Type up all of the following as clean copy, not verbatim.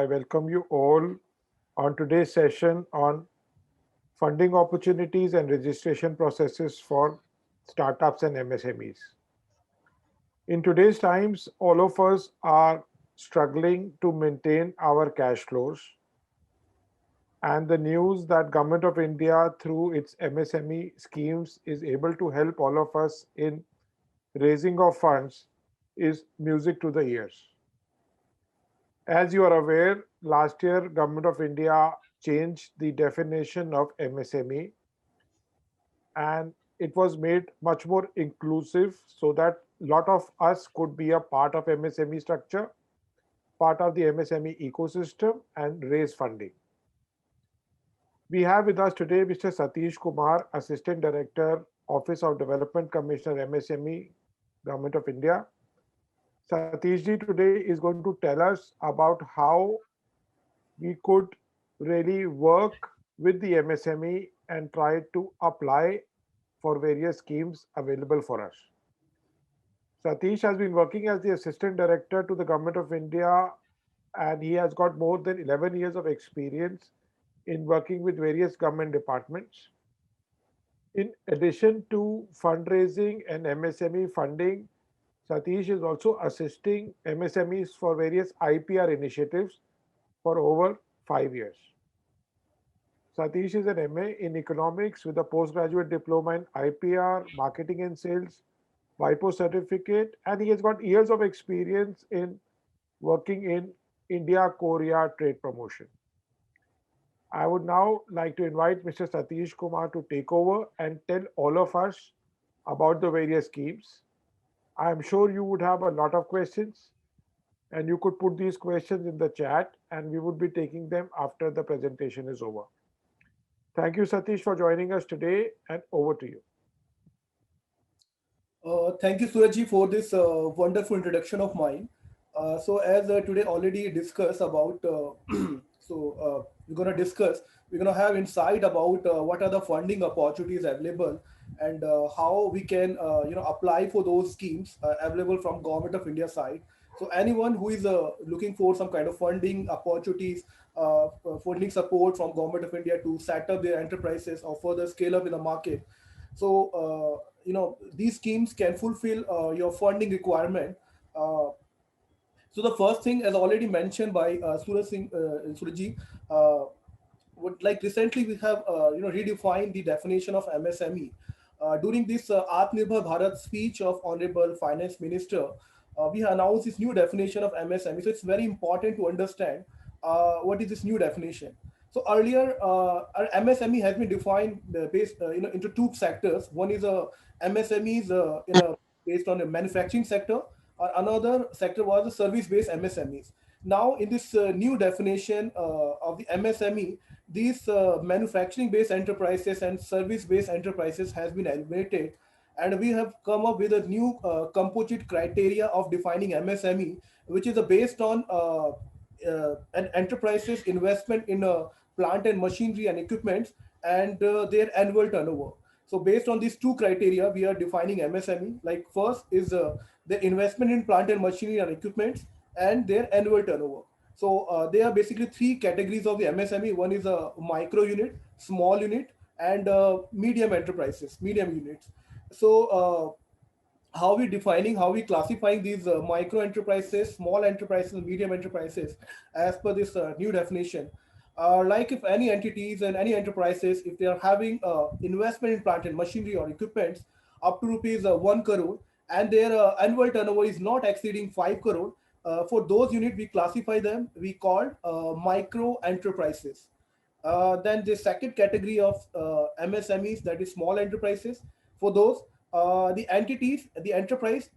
I welcome you all on today's session on funding opportunities and registration processes for startups and MSMEs. In today's times, all of us are struggling to maintain our cash flows, and the news that Government of India through its MSME schemes is able to help all of us in raising of funds is music to the ears. As you are aware, last year Government of India changed the definition of MSME, and it was made much more inclusive so that a lot of us could be a part of MSME structure, part of the MSME ecosystem and raise funding. We have with us today Mr. Satish Kumar, Assistant Director, Office of Development Commissioner MSME, Government of India. Satish ji today is going to tell us about how we could really work with the MSME and try to apply for various schemes available for us. Satish has been working as the Assistant Director to the Government of India, and he has got more than 11 years of experience in working with various government departments. In addition to fundraising and MSME funding, Satish is also assisting MSMEs for various IPR initiatives for over 5 years. Satish is an MA in economics with a postgraduate diploma in IPR, marketing and sales, WIPO certificate, and he has got years of experience in working in India Korea trade promotion. I would now like to invite Mr. Satish Kumar to take over and tell all of us about the various schemes. I am sure you would have a lot of questions, and you could put these questions in the chat and we would be taking them after the presentation is over. Thank you, Satish, for joining us today, and over to you. Thank you, Surajji, for this wonderful introduction of mine. So, as today already discussed about, we're gonna discuss. We're gonna have insight about what are the funding opportunities available and how we can, apply for those schemes available from Government of India side. So, anyone who is looking for some kind of funding opportunities, funding support from Government of India to set up their enterprises or further scale up in the market. So, these schemes can fulfill your funding requirement. Uh, so the first thing, as already mentioned by Surajji, uh, would like recently we have redefined the definition of MSME. During this Atmanirbhar Bharat speech of Honorable Finance Minister, we announced this new definition of MSME. So it's very important to understand what is this new definition. So earlier, our MSME has been defined based into two sectors. One is MSMEs based on the manufacturing sector, or another sector was the service-based MSMEs. Now, in this new definition of the MSME, these manufacturing-based enterprises and service-based enterprises has been eliminated, and we have come up with a new composite criteria of defining MSME, which is based on an enterprise's investment in plant and machinery and equipment and their annual turnover. So based on these two criteria, we are defining MSME. Like first is the investment in plant and machinery and equipment and their annual turnover. So there are basically three categories of the MSME. One is a micro unit, small unit, and medium enterprises, medium units. So how we defining, how we classifying these micro enterprises, small enterprises, medium enterprises as per this new definition. Like if any entities and any enterprises, if they are having investment in plant and machinery or equipments up to rupees 1 crore and their annual turnover is not exceeding 5 crore, for those units we classify them, we call micro enterprises. Then the second category of MSMEs, that is small enterprises. For those, the entities, the enterprise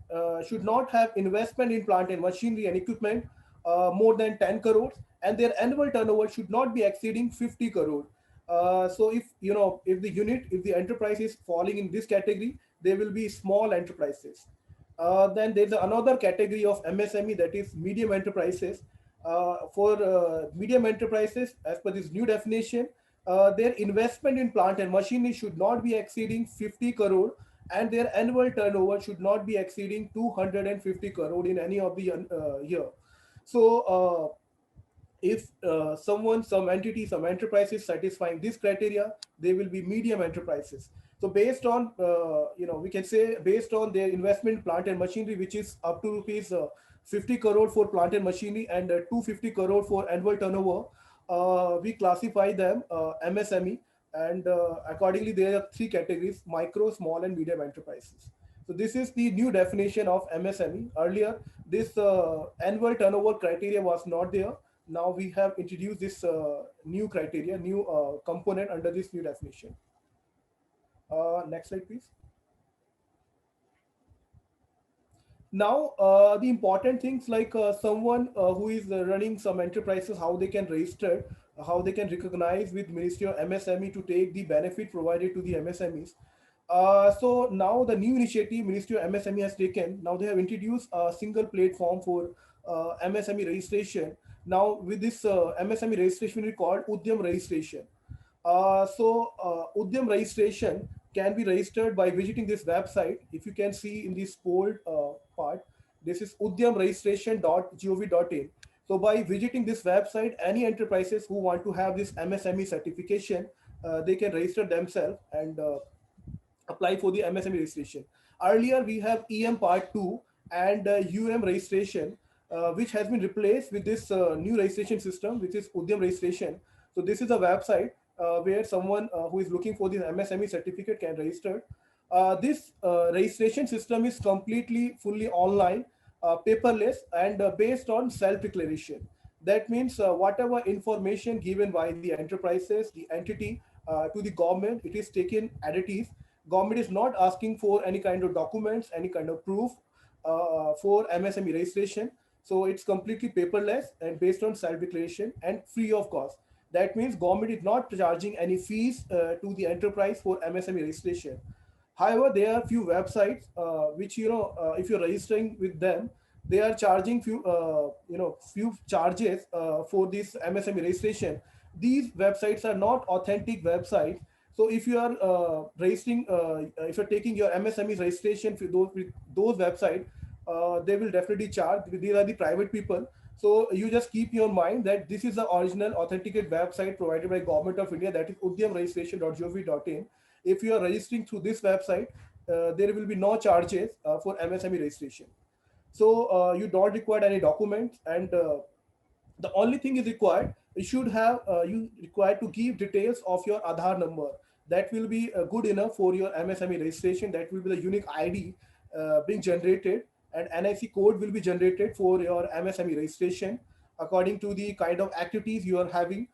should not have investment in plant and machinery and equipment more than 10 crores, and their annual turnover should not be exceeding 50 crore. So if the unit, if the enterprise is falling in this category, they will be small enterprises. Then there's another category of MSME, that is medium enterprises. For medium enterprises, as per this new definition, their investment in plant and machinery should not be exceeding 50 crore, and their annual turnover should not be exceeding 250 crore in any of the year. So if some entity, some enterprise is satisfying this criteria, they will be medium enterprises. So based on we can say based on their investment plant and machinery, which is up to rupees 50 crore for plant and machinery and 250 crore for annual turnover, we classify them MSME, and accordingly there are three categories: micro, small, and medium enterprises. So this is the new definition of MSME. Earlier, this annual turnover criteria was not there. Now we have introduced this new criteria, new component under this new definition. Next slide, please. Now, the important things like someone who is running some enterprises, how they can register, how they can recognize with Ministry of MSME to take the benefit provided to the MSMEs. So now the new initiative Ministry of MSME has taken. Now they have introduced a single platform for MSME registration. Now with this MSME registration, we call Udyam registration. Udyam registration can be registered by visiting this website. If you can see in this bold part, this is udyamregistration.gov.in. So by visiting this website, any enterprises who want to have this MSME certification, they can register themselves and apply for the MSME registration. Earlier, we have EM Part 2 and registration, which has been replaced with this new registration system, which is Udyam registration. So this is a website where someone who is looking for this MSME certificate can register. This registration system is completely fully online, paperless, and based on self-declaration. That means whatever information given by the enterprises, the entity to the government, it is taken as it is. Government is not asking for any kind of documents, any kind of proof for MSME registration. So it's completely paperless and based on self-declaration and free of cost. That means government is not charging any fees to the enterprise for MSME registration. However, there are few websites which if you're registering with them, they are charging few charges for this MSME registration. These websites are not authentic websites. So if you are registering, if you're taking your MSME registration for those websites, they will definitely charge. These are the private people. So you just keep your mind that this is the original authenticated website provided by Government of India, that is udyamregistration.gov.in. If you are registering through this website, there will be no charges for MSME registration. So you don't require any documents, and the only thing is required, you should have you required to give details of your Aadhaar number. That will be good enough for your MSME registration. That will be the unique ID being generated, and NIC code will be generated for your MSME registration according to the kind of activities you are having.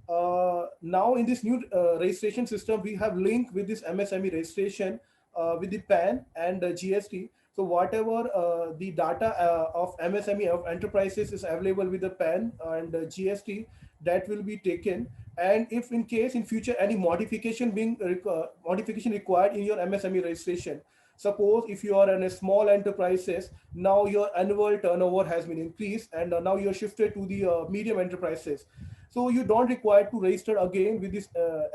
Now in this new registration system, we have linked with this MSME registration with the PAN and GST. So whatever the data of MSME of enterprises is available with the PAN and GST, that will be taken. And if in case in future any modification required in your MSME registration, suppose if you are in a small enterprises, now your annual turnover has been increased, and now you are shifted to the medium enterprises. So you don't require to register again with this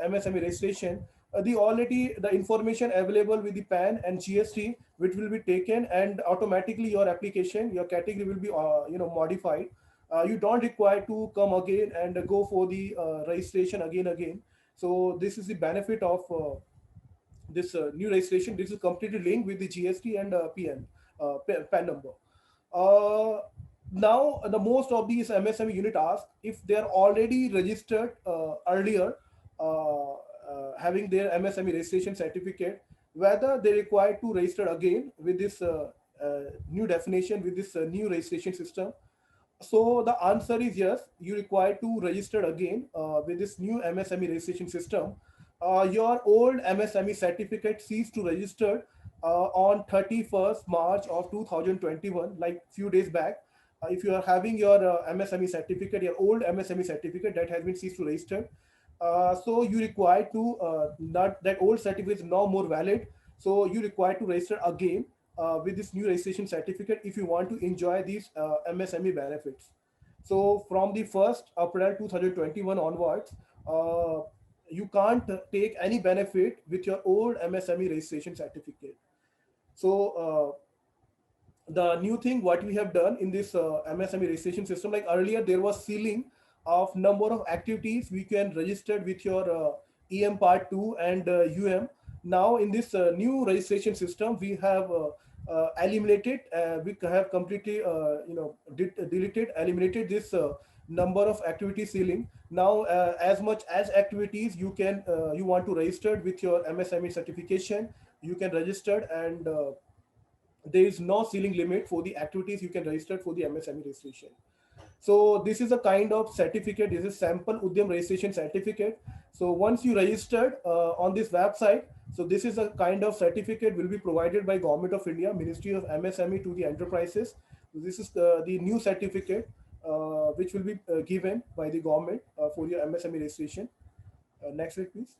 MSME registration. The information available with the PAN and GST, which will be taken, and automatically your application, your category will be modified. You don't require to come again and go for the registration again. So this is the benefit of this new registration. This is completely linked with the GST and PAN number. Uh, Now, the most of these MSME unit ask if they are already registered earlier, having their MSME registration certificate, whether they require to register again with this new definition, with this new registration system. So the answer is yes, you require to register again with this new MSME registration system. Your old MSME certificate ceased to register on 31st March of 2021, like few days back. If you are having your MSME certificate, your old MSME certificate that has been ceased to register, so you require to not that old certificate is now more valid. So you require to register again with this new registration certificate if you want to enjoy these MSME benefits. So from the 1st April 2021 onwards, you can't take any benefit with your old MSME registration certificate. So the new thing what we have done in this MSME registration system, like earlier there was ceiling of number of activities we can register with your EM Part 2 and UM. Now in this new registration system, we have eliminated, we have completely deleted, eliminated this number of activity ceiling. Now as much as activities you want to register with your MSME certification, you can register, and there is no ceiling limit for the activities you can register for the MSME registration. So this is a kind of certificate. This is sample Udyam registration certificate. So once you registered on this website, so this is a kind of certificate will be provided by Government of India, Ministry of MSME to the enterprises. This is the new certificate which will be given by the government for your MSME registration. Next slide, please.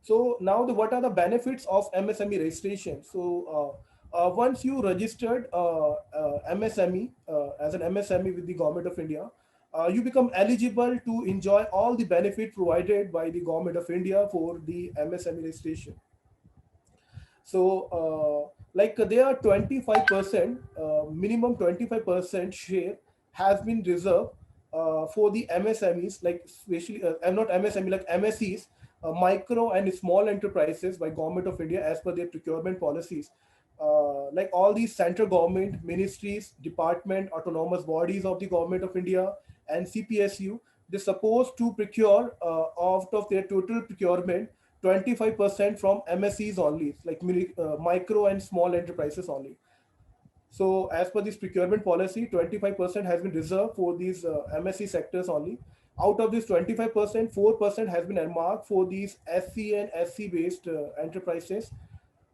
So now what are the benefits of MSME registration? So once you registered MSME as an MSME with the Government of India, you become eligible to enjoy all the benefit provided by the Government of India for the MSME registration. So, like there are 25%, minimum 25% share has been reserved for the MSMEs, like especially, I'm not MSME, like MSEs, micro and small enterprises by Government of India as per their procurement policies. Like all these central government, ministries, department, autonomous bodies of the Government of India and CPSU, they're supposed to procure out of their total procurement 25% from MSEs only, like micro and small enterprises only. So as per this procurement policy, 25% has been reserved for these MSE sectors only. Out of this 25%, 4% has been earmarked for these SC and SC based enterprises.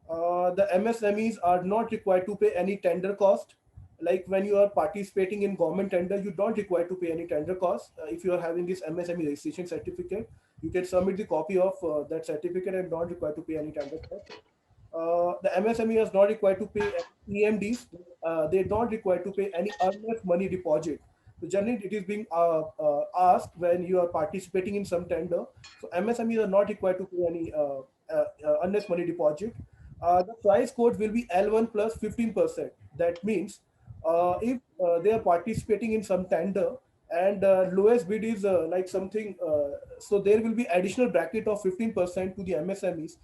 The MSMEs are not required to pay any tender cost. Like when you are participating in government tender, you don't require to pay any tender cost. If you are having this MSME registration certificate, you can submit the copy of that certificate and not required to pay any tender cost. The MSME is not required to pay EMDs. They don't require to pay any earnest money deposit. So generally, it is being asked when you are participating in some tender. So MSMEs are not required to pay any earnest money deposit. The price code will be L1 plus 15%. That means if they are participating in some tender and lowest bid is like something, so there will be additional bracket of 15% to the MSMEs,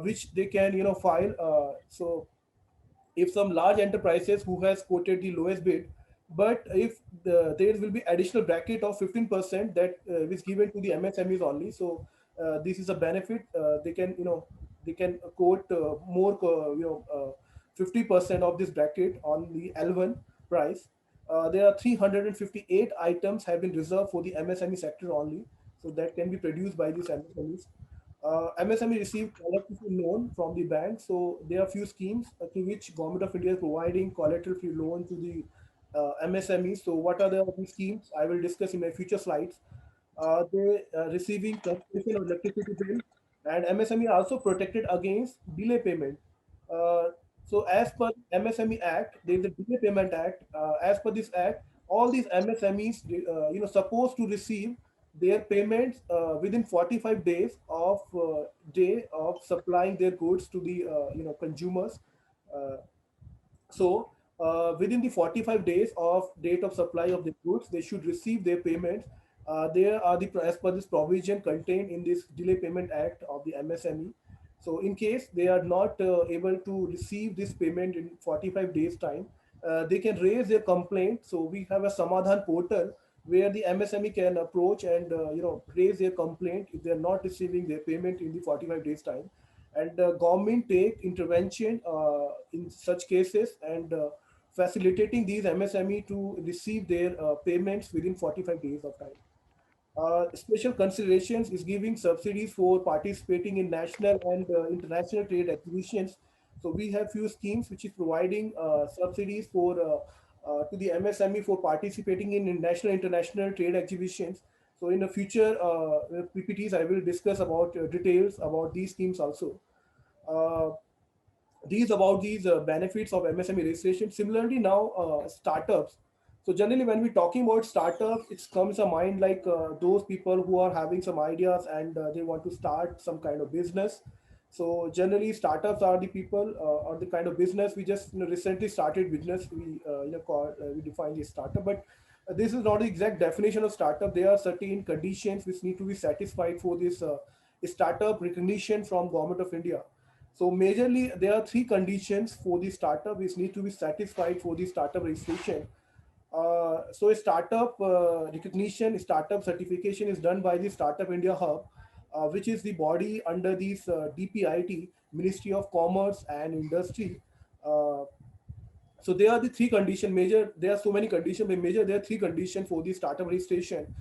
which they can file. So if some large enterprises who has quoted the lowest bid, but if there will be additional bracket of 15% that is given to the MSMEs only. So this is a benefit. They can they can quote more 50% of this bracket on the L1 price. There are 358 items have been reserved for the MSME sector only, so that can be produced by these MSMEs. MSME received collateral-free loan from the bank. So there are few schemes through which Government of India is providing collateral-free loan to the MSMEs. So what are these schemes? I will discuss in my future slides. They receiving cancellation of electricity bill, and MSME are also protected against delay payment. Uh, so as per MSME Act, there is a Delay Payment Act. As per this act, all these MSMEs, supposed to receive their payments within 45 days of day of supplying their goods to the consumers. Uh, so within the 45 days of date of supply of the goods, they should receive their payments. There are the as per this provision contained in this Delay Payment Act of the MSME. So in case they are not able to receive this payment in 45 days time, they can raise their complaint. So we have a Samadhan portal where the MSME can approach and raise their complaint if they are not receiving their payment in the 45 days time, and the government take intervention in such cases and facilitating these MSME to receive their payments within 45 days of time. Special considerations is giving subsidies for participating in national and international trade exhibitions. So we have few schemes which is providing subsidies for to the MSME for participating in national international trade exhibitions. So in the future PPTs, I will discuss about details about these schemes also. Uh, these about these benefits of MSME registration. Similarly, now startups. So generally, when we're talking about startups, it comes to mind like those people who are having some ideas and they want to start some kind of business. So generally, startups are the people or the kind of business we just recently started business. We call we define the startup, but this is not the exact definition of startup. There are certain conditions which need to be satisfied for this startup recognition from government of India. So majorly there are three conditions for the startup which need to be satisfied for the startup registration. So a startup recognition, startup certification is done by the Startup India Hub, which is the body under this DPIT, Ministry of Commerce and Industry. Uh, so there are the three condition major. There are so many conditions, but major there are three conditions for the startup registration.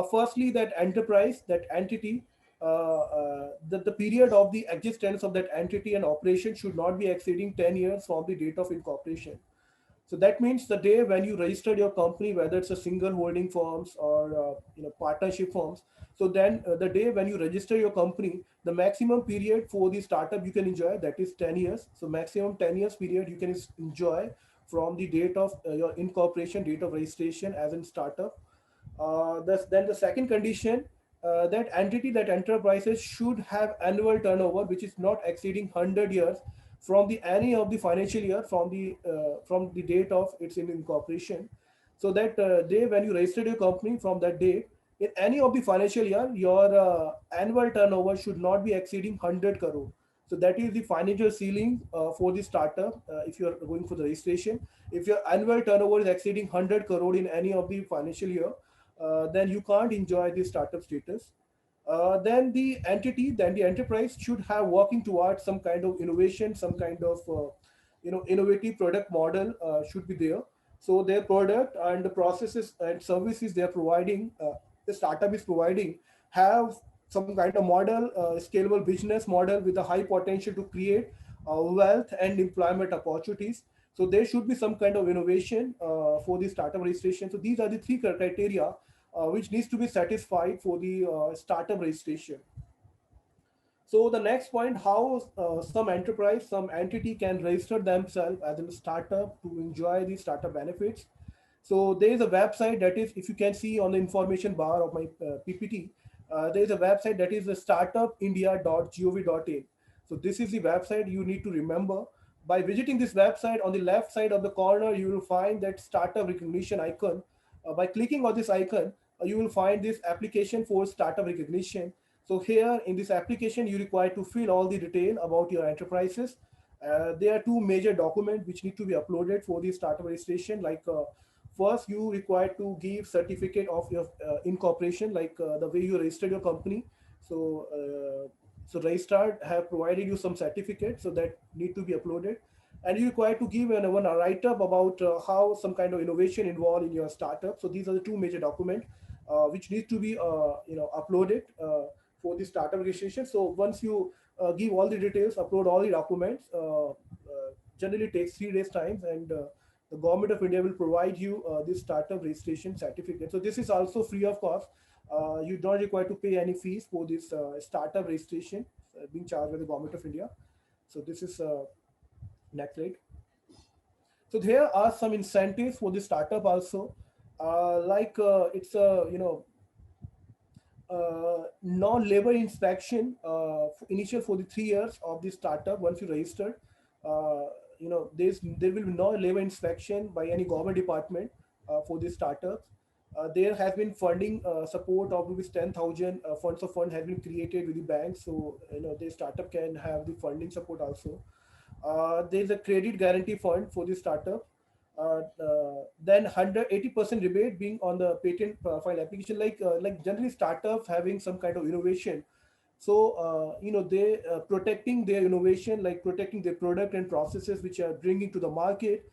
Firstly, that enterprise, that entity, the period of the existence of that entity and operation should not be exceeding 10 years from the date of incorporation. So that means the day when you registered your company, whether it's a single holding firms or partnership firms. So then the day when you register your company, the maximum period for the startup you can enjoy, that is 10 years. So maximum 10 years period you can enjoy from the date of your incorporation, date of registration as in startup. Then the second condition, that entity, that enterprises should have annual turnover which is not exceeding 100 years from the any of the financial year from the date of its incorporation. So that day when you registered your company, from that date, in any of the financial year, your annual turnover should not be exceeding 100 crore. So that is the financial ceiling for the startup if you are going for the registration. If your annual turnover is exceeding 100 crore in any of the financial year, then you can't enjoy the startup status. Then the enterprise should have working towards some kind of innovation, some kind of innovative product model should be there. So their product and the processes and services they are providing, the startup is providing, have some kind of model, scalable business model with a high potential to create wealth and employment opportunities. So there should be some kind of innovation for the startup registration. So these are the three criteria which needs to be satisfied for the startup registration. So the next point, how some enterprise, some entity can register themselves as a startup to enjoy the startup benefits. So there is a website that is, if you can see on the information bar of my PPT, there is a website that is startupindia.gov.in. So this is the website you need to remember. By visiting this website, on the left side of the corner, you will find that startup recognition icon. By clicking on this icon, you will find this application for startup recognition. So here in this application, you require to fill all the detail about your enterprises. There are two major documents which need to be uploaded for the startup registration. Like first, you require to give certificate of your incorporation, like the way you registered your company. So so registrar have provided you some certificate, so that need to be uploaded. And you require to give one a write up about how some kind of innovation involved in your startup. So these are the two major documents which need to be uploaded for the startup registration. So once you give all the details, upload all the documents, generally takes 3 days time, and the government of India will provide you this startup registration certificate. So this is also free of cost. You don't require to pay any fees for this startup registration being charged by the government of India. So this is next slide. So there are some incentives for the startup also, like it's a non-labor inspection initial for the 3 years of the startup. Once you registered, there will be no labor inspection by any government department for the startups. There has been funding support of rupees 10,000 funds of fund has been created with the bank, so the startup can have the funding support also. There is a credit guarantee fund for the startup. Then 180% rebate being on the patent file application. Like generally startups having some kind of innovation, so they protecting their innovation, like protecting their product and processes which are bringing to the market.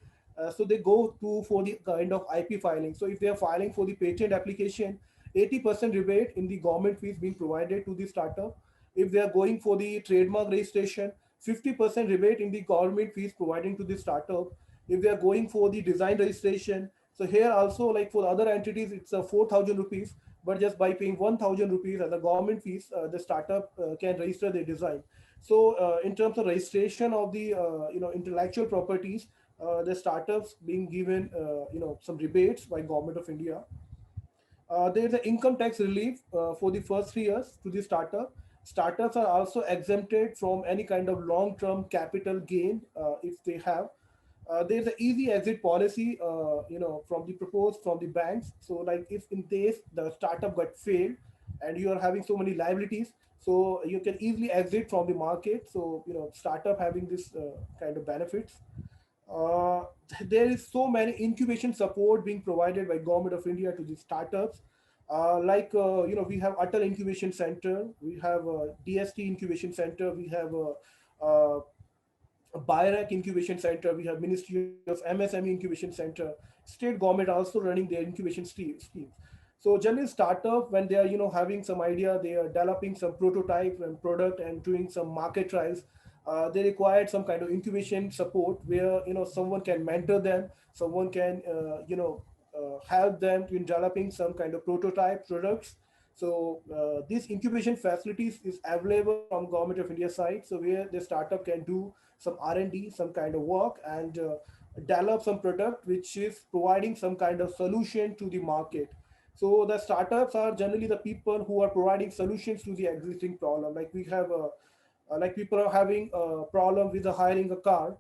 So they go to for the kind of IP filing. So if they are filing for the patent application, 80% rebate in the government fees being provided to the startup. If they are going for the trademark registration, 50% rebate in the government fees providing to the startup. If they are going for the design registration, so here also, like for other entities, it's a 4,000 rupees, but just by paying 1,000 rupees as a government fees, the startup can register their design. So in terms of registration of the intellectual properties, the startups being given some rebates by government of India. There is an income tax relief for the first 3 years to the startup. Startups are also exempted from any kind of long-term capital gain if they have. There's an easy exit policy, from the proposed from the banks. So like if in case the startup got failed and you are having so many liabilities, so you can easily exit from the market. So startup having this kind of benefits. uh, there is so many incubation support being provided by government of India to the startups. We have Atal Incubation Center, we have DST Incubation Center, we have uh, BIRAC Incubation Center, we have Ministry of MSME Incubation Center. State government also running their incubation schemes. So generally, startup when they are having some idea, they are developing some prototype and product and doing some market trials. They required some kind of incubation support where someone can mentor them, someone can help them in developing some kind of prototype products. So these incubation facilities is available from Government of India side. So where the startup can do some R&D, some kind of work, and develop some product which is providing some kind of solution to the market. So the startups are generally the people who are providing solutions to the existing problem. Like we have like people are having a problem with hiring a car.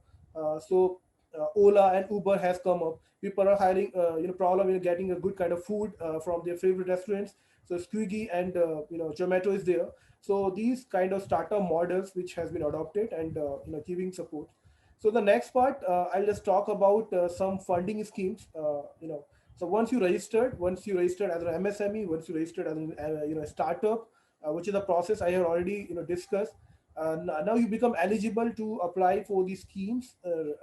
Ola and Uber has come up. People are hiring problem in getting a good kind of food from their favorite restaurants. So Swiggy and Zomato is there. So these kind of startup models which has been adopted and giving support. So the next part, I'll just talk about some funding schemes. So once you registered as an MSME, once you registered as a startup, which is a process I have already discussed. Now you become eligible to apply for the schemes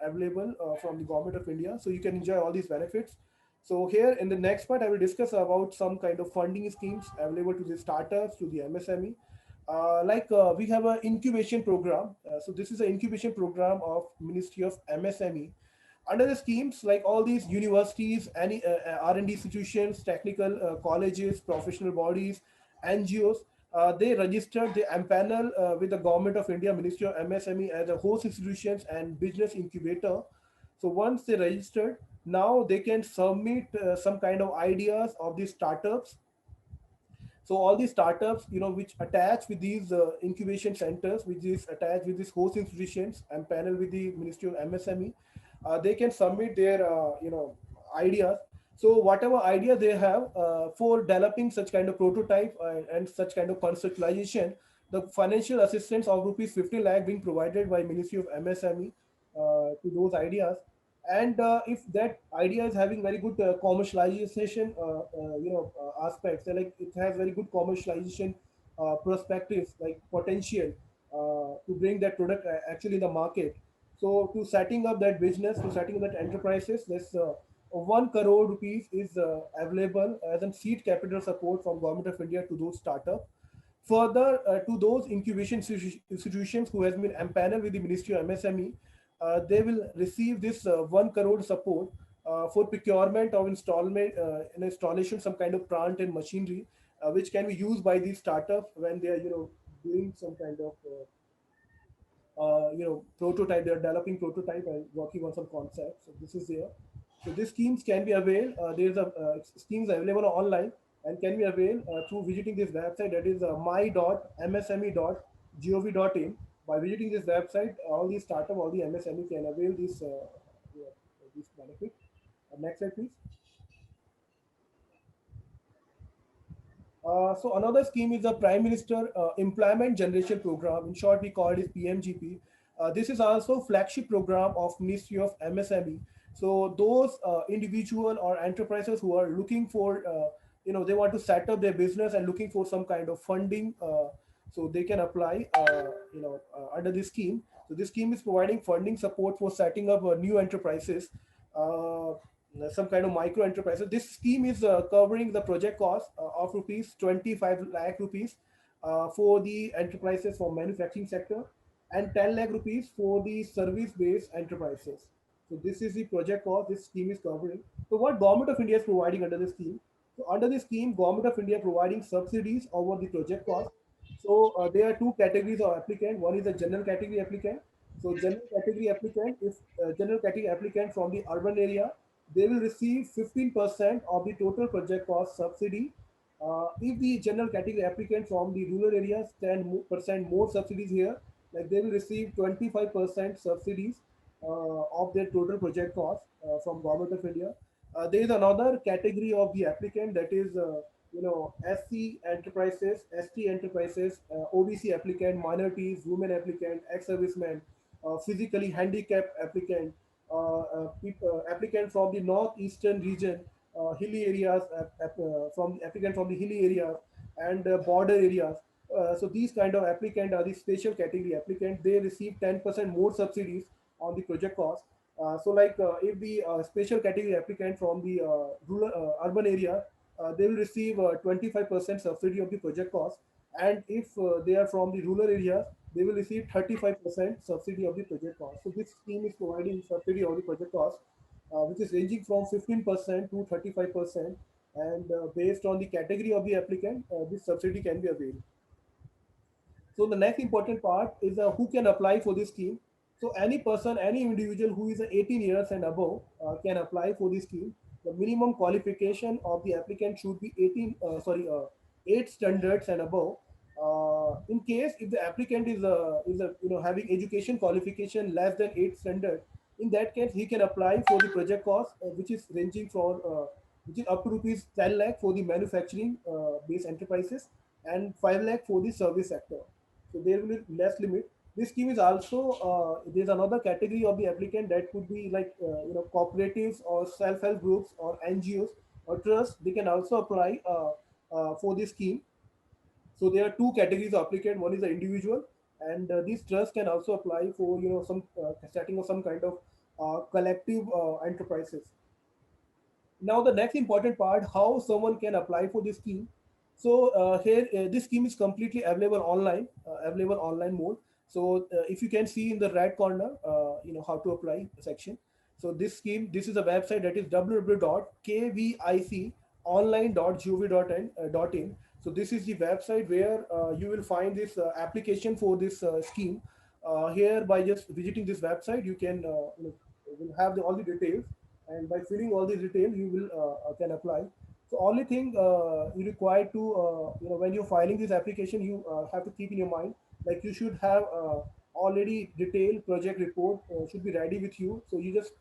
available from the government of India, so you can enjoy all these benefits. So here in the next part, I will discuss about some kind of funding schemes available to the startups, to the MSME. We have an incubation program. So this is an incubation program of Ministry of MSME. Under the schemes, like all these universities, any R&D institutions, technical colleges, professional bodies, NGOs, they registered, they empanel with the Government of India, Ministry of MSME as a host institutions and business incubator. So once they registered, now they can submit some kind of ideas of these startups. So all these startups, which attach with these incubation centers, which is attached with these host institutions and panel with the Ministry of MSME, they can submit their, ideas. So whatever idea they have for developing such kind of prototype and such kind of conceptualization, the financial assistance of rupees 50 lakh being provided by Ministry of MSME to those ideas. And if that idea is having very good commercialization aspects, like it has very good commercialization perspectives, like potential to bring that product actually in the market. So to setting up that business, to setting up that enterprises, this 1 crore rupees is available as a seed capital support from Government of India to those startups. Further, to those incubation institutions who has been empaneled with the Ministry of MSME, they will receive this 1 crore support for procurement of installation, some kind of plant and machinery, which can be used by these startups when they are, doing some kind of, prototype. They are developing prototype and working on some concepts. So this is there. So these schemes can be availed. There's a schemes available online and can be availed through visiting this website, that is my.msme.gov.in. By visiting this website, all these startup, all the MSME can avail this benefit. Next slide, please. So another scheme is the Prime Minister Employment Generation Program. In short, we call it as PMGP. This is also flagship program of Ministry of MSME. So those individual or enterprises who are looking for, they want to set up their business and looking for some kind of funding, so they can apply, under this scheme. So this scheme is providing funding support for setting up new enterprises. Uh, some kind of micro enterprises. This scheme is covering the project cost of rupees 25 lakh rupees for the enterprises for manufacturing sector, and 10 lakh rupees for the service based enterprises. So this is the project cost this scheme is covering. So what Government of India is providing under this scheme? So under this scheme, Government of India providing subsidies over the project cost. So there are two categories of applicant. One is the general category applicant. So general category applicant, if general category applicant from the urban area, they will receive 15% of the total project cost subsidy. If the general category applicant from the rural areas, 10% more subsidies here, like they will receive 25% subsidies. of their total project cost from Government of India. There is another category of the applicant, that is, SC enterprises, ST enterprises, OBC applicant, minorities, women applicant, ex-servicemen, physically handicapped applicant, applicant from the northeastern region, hilly areas, from applicant from the hilly areas and border areas. So these kind of applicant are the special category applicant. They receive 10% more subsidies on the project cost. If the special category applicant from the rural urban area, they will receive 25% subsidy of the project cost. And if they are from the rural areas, they will receive 35% subsidy of the project cost. So this scheme is providing subsidy of the project cost, which is ranging from 15% to 35%. And based on the category of the applicant, this subsidy can be availed. So the next important part is who can apply for this scheme. So any person, any individual who is 18 years and above can apply for this scheme. The minimum qualification of the applicant should be 8 standards and above. In case if the applicant is having education qualification less than 8 standard, in that case he can apply for the project cost, which is up to rupees 10 lakh for the manufacturing based enterprises and 5 lakh for the service sector. So there will be less limit. This scheme is also there's another category of the applicant that could be like cooperatives or self-help groups or NGOs or trusts. They can also apply for this scheme. So there are two categories of applicant. One is the individual, and these trusts can also apply for some starting of some kind of collective enterprises. Now the next important part, how someone can apply for this scheme. So here this scheme is completely available online mode. So if you can see in the right corner, how to apply section. So this scheme, this is a website, that is www.kviconline.gov.in. So this is the website where you will find this application for this scheme. Here, by just visiting this website, you can will have all the details, and by filling all these details you will can apply. So only thing you require to when you're filing this application, you have to keep in your mind, like you should have already detailed project report should be ready with you. So you just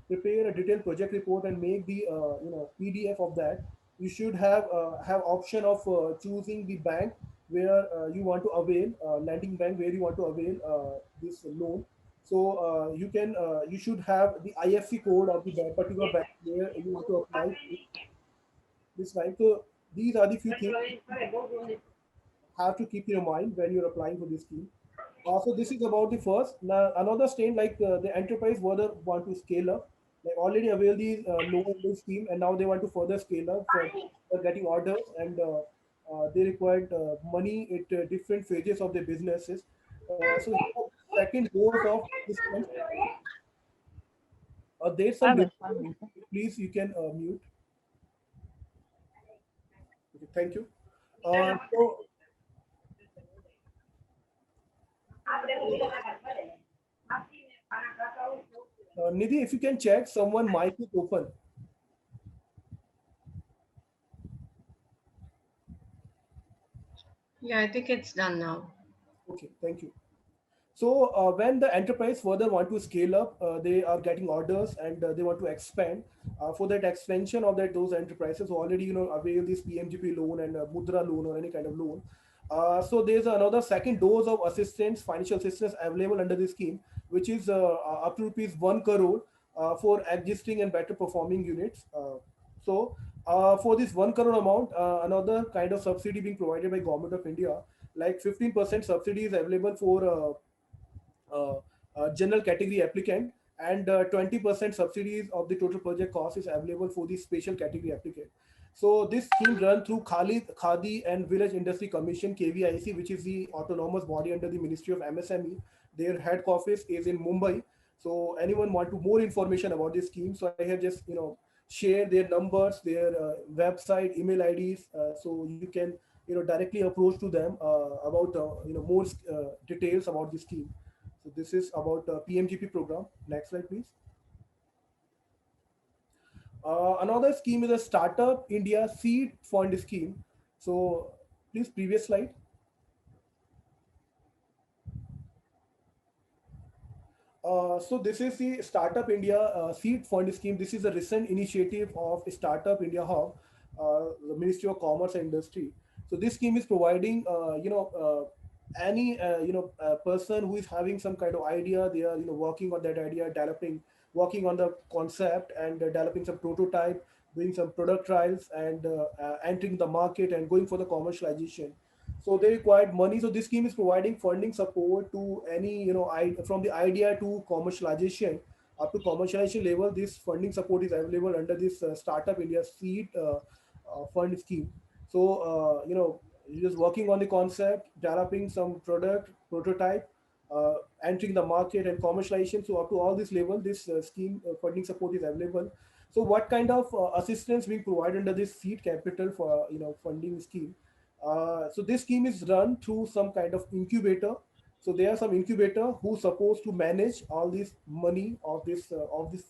prepare a detailed project report and make the PDF of that. You should have option of choosing the bank where you want to avail, lending bank where you want to avail this loan. So you should have the IFC code of the particular bank where you want to apply this time. So these are the few things you have to keep in your mind when you're applying for this scheme. So this is about the first. Now another stage, like the enterprise further want to scale up, like already avail the loan in this scheme, and now they want to further scale up for getting orders, and they required money at different phases of their businesses. So second goals of this one, there's some please you can mute. Okay, thank you. So Nidhi, if you can check, someone mic is open. Yeah, I think it's done now. Okay, thank you. So when the enterprise further want to scale up, they are getting orders, and they want to expand. For that expansion of those enterprises who already avail this PMGP loan and Mudra loan or any kind of loan. So there's another second dose of assistance, financial assistance available under this scheme, which is up to rupees 1 crore for existing and better performing units. For this 1 crore amount, another kind of subsidy being provided by Government of India, like 15% subsidy is available for general category applicant, and 20% subsidies of the total project cost is available for the special category applicant. So this scheme run through Khadi and Village Industry Commission KVIC, which is the autonomous body under the Ministry of MSME. Their head office is in Mumbai. So anyone want to more information about this scheme, so I have just share their numbers, their website, email IDs, so you can directly approach to them about more details about the scheme. So this is about PMGP program. Next slide, please. Another scheme is a Startup India Seed Fund scheme. So please, previous slide. So this is the Startup India Seed Fund Scheme. This is a recent initiative of Startup India Hub, the Ministry of Commerce and Industry. So this scheme is providing, any person who is having some kind of idea. They are working on that idea, developing, working on the concept, and developing some prototype, doing some product trials, and entering the market and going for the commercialization. So they required money. So this scheme is providing funding support to any, from the idea to commercialization. Up to commercialization level, this funding support is available under this Startup India Seed Fund Scheme. So you're just working on the concept, developing some product prototype, entering the market and commercialization. So up to all this level, this scheme funding support is available. So what kind of assistance being provided under this seed capital for funding scheme? So this scheme is run through some kind of incubator. So there are some incubator who supposed to manage all this money of this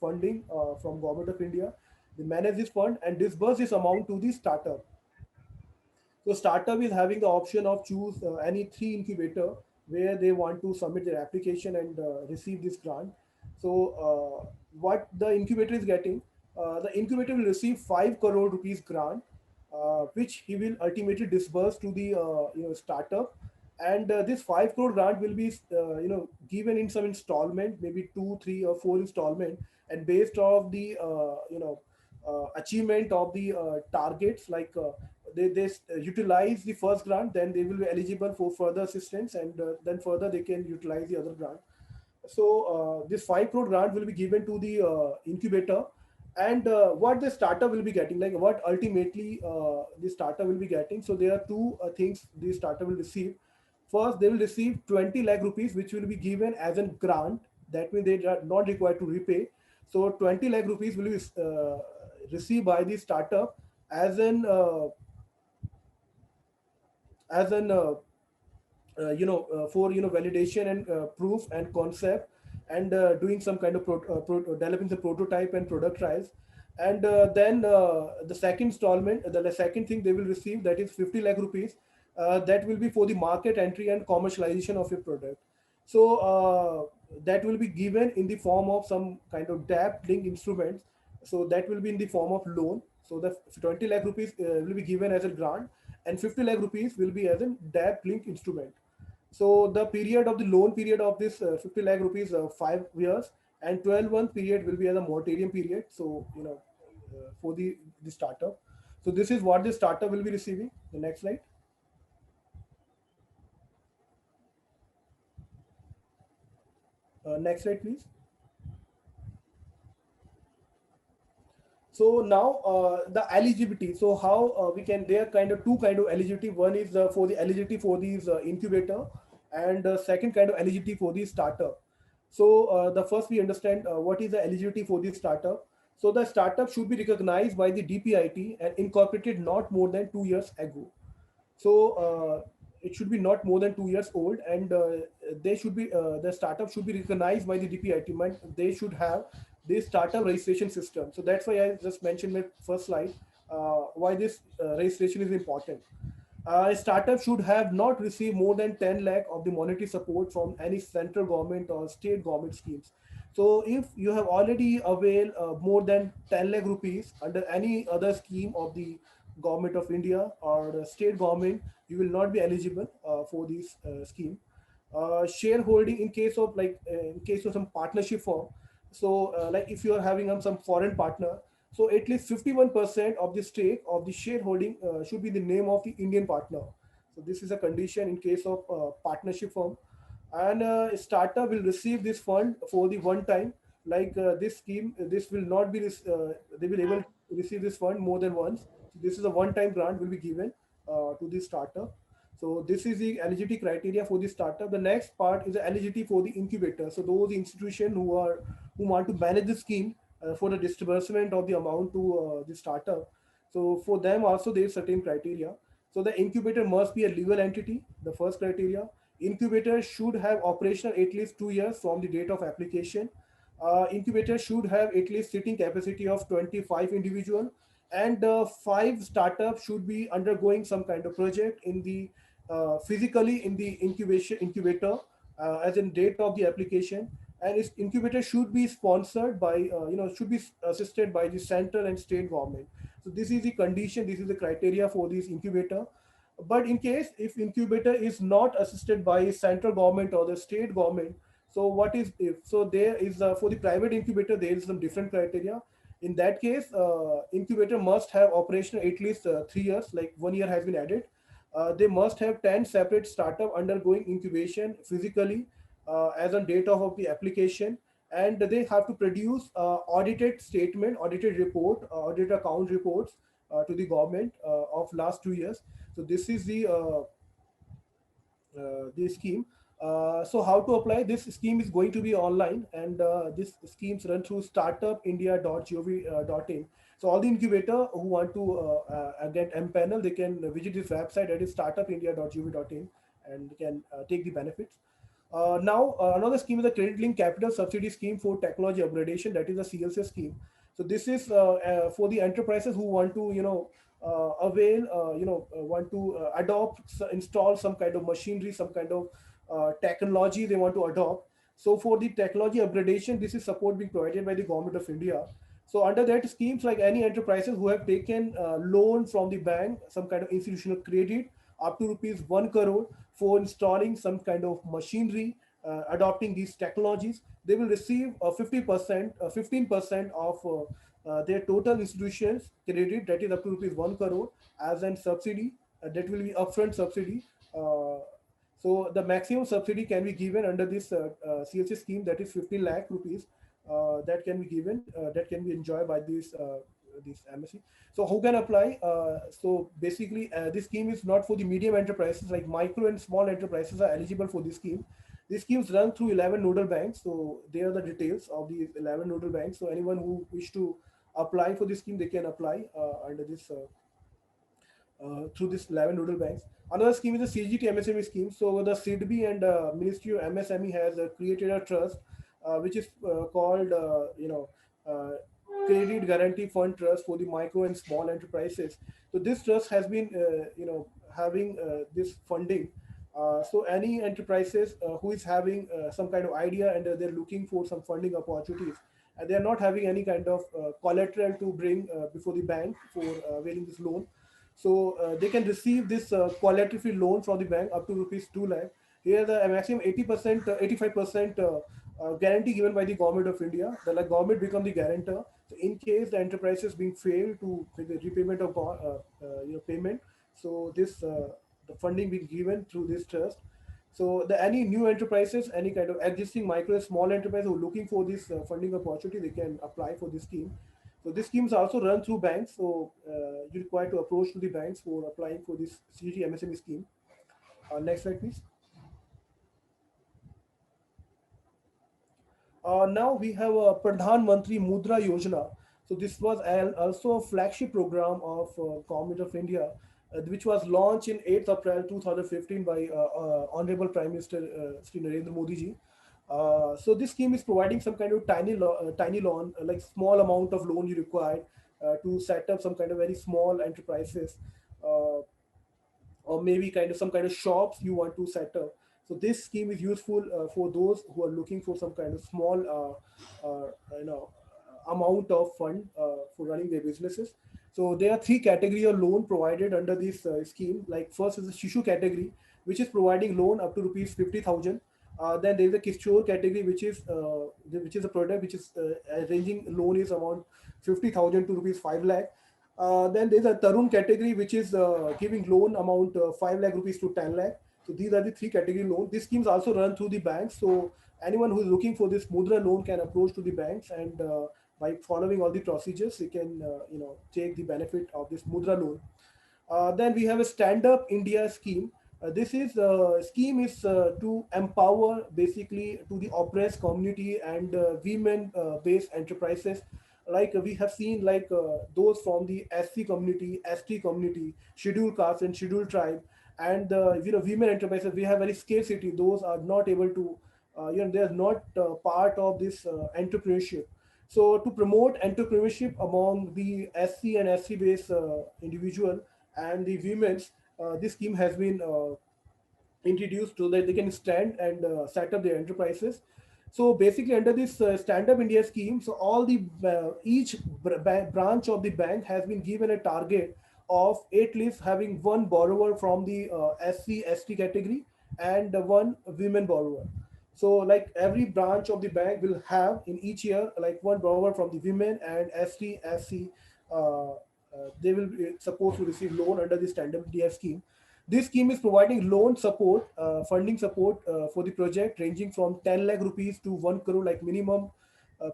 funding from Government of India. They manage this fund and disburse this amount to the startup. So startup is having the option of choose any three incubator where they want to submit their application and receive this grant. So what the incubator is getting, the incubator will receive 5 crore rupees grant, which he will ultimately disburse to the startup. And this 5 crore grant will be given in some installment, maybe 2, 3, or 4 installment, and based off the achievement of the targets, like they utilize the first grant, then they will be eligible for further assistance, and then further they can utilize the other grant. So this 5 crore grant will be given to the incubator. And what the startup will be getting, like what ultimately the startup will be getting. So there are two things the startup will receive. First, they will receive 20 lakh rupees, which will be given as a grant. That means they are not required to repay. So 20 lakh rupees will be received by the startup as an for validation and proof and concept, and doing some kind of developing the prototype and product trials. And then the second installment, the second thing they will receive, that is 50 lakh rupees. That will be for the market entry and commercialization of your product. So that will be given in the form of some kind of debt link instruments. So that will be in the form of loan. So the 20 lakh rupees will be given as a grant, and 50 lakh rupees will be as a debt link instrument. So the period of the loan period of this 50 lakh rupees, 5 years, and 12-month period will be as a moratorium period. So for the startup. So this is what the startup will be receiving. The next slide. Next slide, please. So now the eligibility. So how we can, there are kind of two kind of eligibility. One is for the eligibility for these incubator, and second kind of eligibility for the startup. So the first we understand what is the eligibility for the startup. So the startup should be recognized by the DPIT and incorporated not more than 2 years ago. So it should be not more than 2 years old, and they should be the startup should be recognized by the DPIT. They should have this startup registration system. So that's why I just mentioned my first slide, why this registration is important. A startup should have not received more than 10 lakh of the monetary support from any central government or state government schemes. So if you have already availed more than 10 lakh rupees under any other scheme of the government of India or the state government, you will not be eligible for this scheme. Shareholding in case of in case of some partnership form. So like if you are having some foreign partner, so at least 51% of the stake of the shareholding should be the name of the Indian partner. So this is a condition in case of partnership firm. And startup will receive this fund for the one time. Like this scheme, this will not be they will able to receive this fund more than once. So this is a one-time grant will be given to the startup. So this is the eligibility criteria for the startup. The next part is the eligibility for the incubator. So those institutions who want to manage the scheme for the disbursement of the amount to the startup. So for them also there is certain criteria. So the incubator must be a legal entity. The first criteria. Incubator should have operational at least 2 years from the date of application. Incubator should have at least seating capacity of 25 individual, and 5 startups should be undergoing some kind of project in the physically in the incubator as in date of the application. and its incubator should be sponsored by should be assisted by the central and state government. So this is the condition, this is the criteria for this incubator. But in case if incubator is not assisted by central government or the state government, so what is if so there is for the private incubator there is some different criteria. In that case, incubator must have operational at least 3 years, like 1 year has been added. They must have 10 separate startup undergoing incubation physically as on date of the application, and they have to produce audited statement, audited report, audit account reports to the government of last 2 years. So this is the scheme. So how to apply this scheme is going to be online, and this schemes run through startupindia.gov.in. So all the incubator who want to get mpanel, they can visit this website, that is startupindia.gov.in, and can take the benefits. Now, another scheme is the Credit Link Capital Subsidy Scheme for Technology Upgradation, that is a CLC scheme. So this is for the enterprises who want to, want to adopt, install some kind of machinery, some kind of technology they want to adopt. So for the technology upgradation, this is support being provided by the Government of India. So under that schemes, like any enterprises who have taken loan from the bank, some kind of institutional credit up to rupees 1 crore for installing some kind of machinery, adopting these technologies, they will receive 50%, 15% of their total institutions credit, that is up to rupees 1 crore as an subsidy. That will be upfront subsidy. So the maximum subsidy can be given under this CLC scheme, that is 15 lakh rupees, that can be given, that can be enjoyed by this MSC. So who can apply? So basically, this scheme is not for the medium enterprises, like micro and small enterprises are eligible for this scheme. These schemes run through 11 nodal banks. So there are the details of the 11 nodal banks. So anyone who wish to apply for this scheme, they can apply under this through this 11 nodal banks. Another scheme is the CGT MSME scheme. So the SIDBI and Ministry of MSME has created a trust which is called uh, Credit Guarantee Fund Trust for the micro and small enterprises. So this trust has been having this funding. So any enterprises who is having some kind of idea and they're looking for some funding opportunities, and they're not having any kind of collateral to bring before the bank for availing this loan, so they can receive this collateral free loan from the bank up to rupees 2 lakh. Here the maximum 80%, 85% guarantee given by the Government of India. The like, government become the guarantor. So in case the enterprises being failed to pay the repayment of payment, so this the funding being given through this trust. So the any new enterprises, any kind of existing micro and small enterprise who are looking for this funding opportunity, they can apply for this scheme. So these schemes also run through banks. So you require to approach to the banks for applying for this CGT MSME scheme. Next slide, please. Now we have a Pradhan Mantri Mudra Yojana. So this was also a flagship program of Government of India, which was launched in 8th April 2015 by Honorable Prime Minister Sri Narendra Modi ji. So this scheme is providing some kind of tiny loan, like small amount of loan you require to set up some kind of very small enterprises, or maybe kind of some kind of shops you want to set up. So this scheme is useful for those who are looking for some kind of small, amount of fund for running their businesses. So there are three category of loan provided under this scheme. Like first is the Shishu category, which is providing loan up to rupees 50,000. Then there is a Kishore category, which is a product which is ranging loan is around 50,000 to rupees 5 lakh. Then there's a Tarun category, which is giving loan amount 5 lakh rupees to 10 lakh. So these are the three category loans. These schemes also run through the banks. So anyone who is looking for this Mudra loan can approach to the banks, and by following all the procedures, they can take the benefit of this Mudra loan. Then we have a Stand Up India scheme. This is scheme is to empower basically to the oppressed community and women-based enterprises. Like we have seen, like those from the SC community, ST community, scheduled caste and scheduled tribe, and women enterprises. We have very scarcity. Those are not able to, they are not part of this entrepreneurship. So to promote entrepreneurship among the SC and SC based individual and the women's, this scheme has been introduced so that they can stand and set up their enterprises. So basically, under this Stand Up India scheme, so all the each branch of the bank has been given a target of at least having one borrower from the SC ST category and one women borrower. So like every branch of the bank will have in each year like one borrower from the women and ST SC. They will be supposed to receive loan under the Stand Up India scheme. This scheme is providing loan support, funding support for the project ranging from 10 lakh rupees to 1 crore, like minimum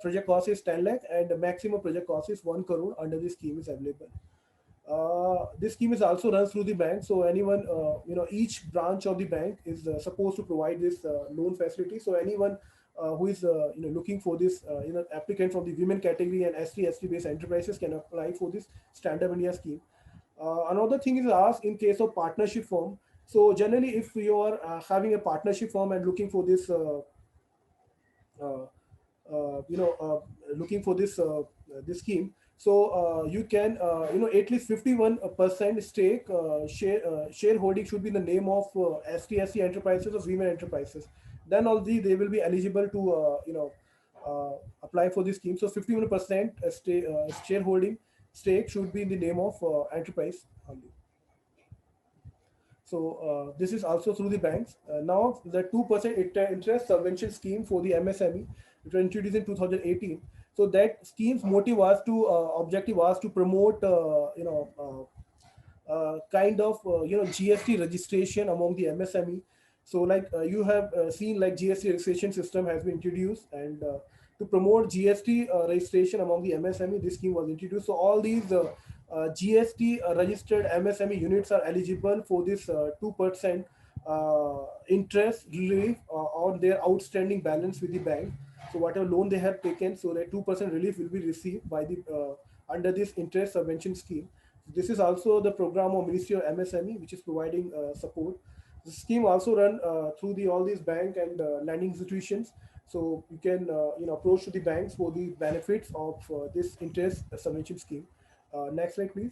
project cost is 10 lakh and the maximum project cost is 1 crore under this scheme is available. This scheme is also run through the bank, so anyone, each branch of the bank is supposed to provide this loan facility. So anyone who is looking for this applicant from the women category and ST based enterprises can apply for this Stand Up India scheme. Another thing is asked in case of partnership firm. So generally, if you are having a partnership firm and looking for this, uh, looking for this scheme, so you can, at least 51% stake shareholding should be in the name of ST enterprises or women enterprises. Then only they will be eligible to, apply for this scheme. So 51% shareholding stake should be in the name of enterprise only. So this is also through the banks. Now the 2% interest subvention scheme for the MSME, which was introduced in 2018. So that scheme's motive was to objective was to promote kind of GST registration among the MSME. So like you have seen like GST registration system has been introduced, and to promote GST registration among the MSME, this scheme was introduced. So all these GST registered MSME units are eligible for this 2% interest relief on their outstanding balance with the bank. So whatever loan they have taken, so that 2% relief will be received by the under this interest subvention scheme. This is also the program of Ministry of MSME, which is providing support. The scheme also run through the all these bank and lending institutions. So you can approach to the banks for the benefits of this interest subvention scheme. Next slide, please.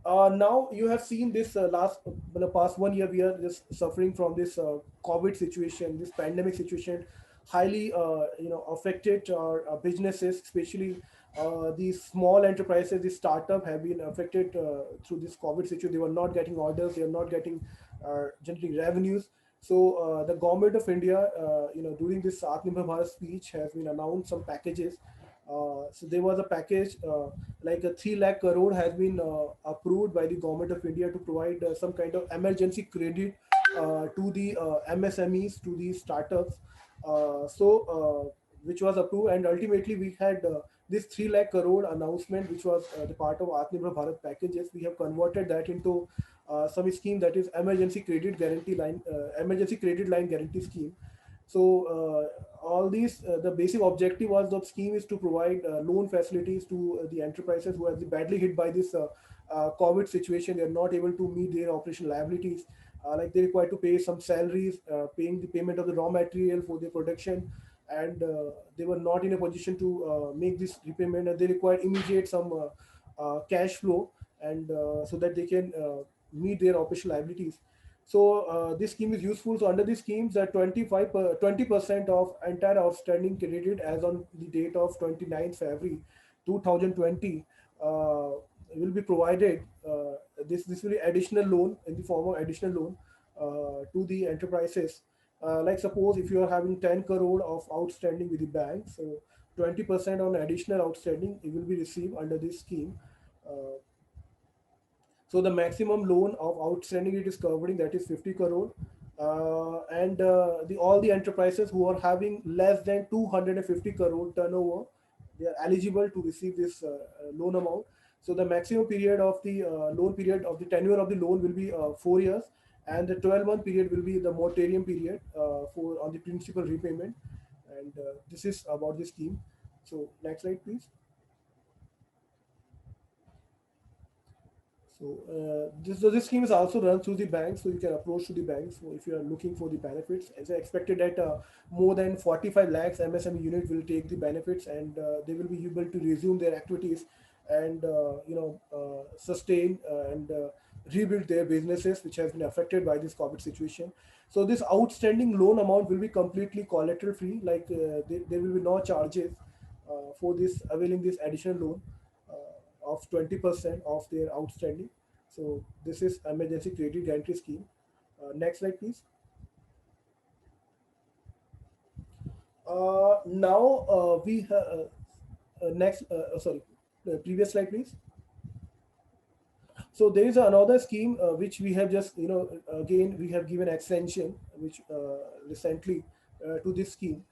Now you have seen this the past 1 year we are just suffering from this COVID situation, this pandemic situation, highly affected our businesses, especially these small enterprises, these startup have been affected through this COVID situation. They were not getting orders, they are not getting generating revenues. So the government of India, during this Atmanirbhar Bharat speech, has been announced some packages. So there was a package like a 3 lakh crore has been approved by the government of India to provide some kind of emergency credit to the MSMEs, to the startups. Which was approved, and ultimately we had this 3 lakh crore announcement, which was the part of Atmanirbhar Bharat packages. We have converted that into some scheme, that is emergency credit line guarantee scheme. So all these, the basic objective was the scheme is to provide loan facilities to the enterprises who have been badly hit by this COVID situation. They are not able to meet their operational liabilities. Like they require to pay some salaries, paying the payment of the raw material for their production, and they were not in a position to make this repayment, and they require immediate some cash flow, and so that they can meet their operational liabilities. So this scheme is useful. So under these schemes, that 20% of entire outstanding credited as on the date of 29th February 2020 will be provided. This will be additional loan in the form of additional loan to the enterprises. Like suppose if you are having 10 crore of outstanding with the bank, so 20% on additional outstanding it will be received under this scheme. So the maximum loan of outstanding it is covering, that is 50 crore. And the all the enterprises who are having less than 250 crore turnover, they are eligible to receive this loan amount. So the maximum period of the loan period of the tenure of the loan will be 4 years, and the 12-month period will be the moratorium period for on the principal repayment. And this is about the scheme. So next slide, please. So this scheme is also run through the banks, so you can approach to the banks. So if you are looking for the benefits, as I expected that more than 45 lakhs MSME unit will take the benefits, and they will be able to resume their activities and sustain and rebuild their businesses which has been affected by this COVID situation. So this outstanding loan amount will be completely collateral free, like there will be no charges for this availing this additional loan of 20% of their outstanding. So this is emergency credit guarantee scheme. Next slide, please. Now we have next. Sorry, previous slide, please. So there is another scheme which we have just, again we have given extension which recently to this scheme.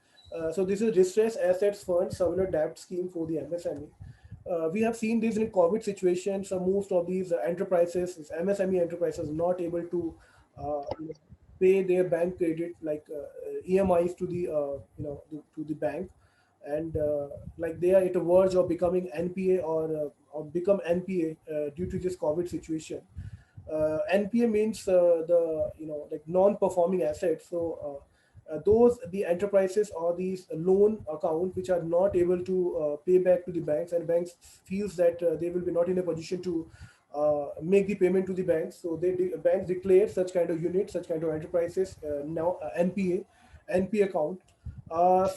So this is distress assets fund surveillance debt scheme for the MSME. We have seen this in COVID situation. So most of these enterprises, MSME enterprises, not able to pay their bank credit, like EMIs to the to the bank, and like they are at a verge of becoming NPA or become NPA due to this COVID situation. NPA means the like non-performing assets. So those the enterprises or these loan account which are not able to pay back to the banks, and banks feels that they will be not in a position to make the payment to the banks. So banks declare such kind of units, such kind of enterprises now NPA account.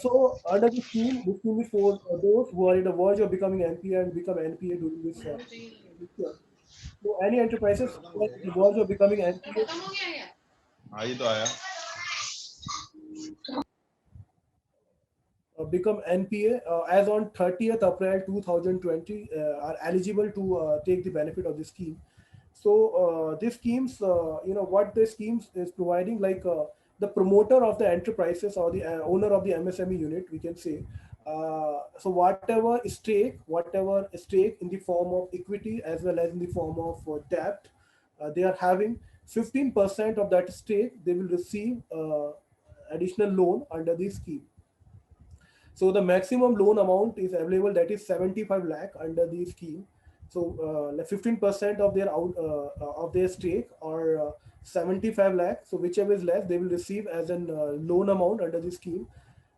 So under the scheme is for those who are in the verge of becoming NPA and become NPA during this year. So any enterprises who are in the verge of becoming NPA आई तो आया become NPA as on 30th April 2020 are eligible to take the benefit of this scheme. So these schemes, what the schemes is providing, like the promoter of the enterprises or the owner of the MSME unit, we can say. So whatever stake in the form of equity as well as in the form of debt, they are having 15% of that stake. They will receive additional loan under this scheme. So the maximum loan amount is available, that is 75 lakh under the scheme. So 15% of their stake, or 75 lakh. So whichever is less, they will receive as an loan amount under the scheme.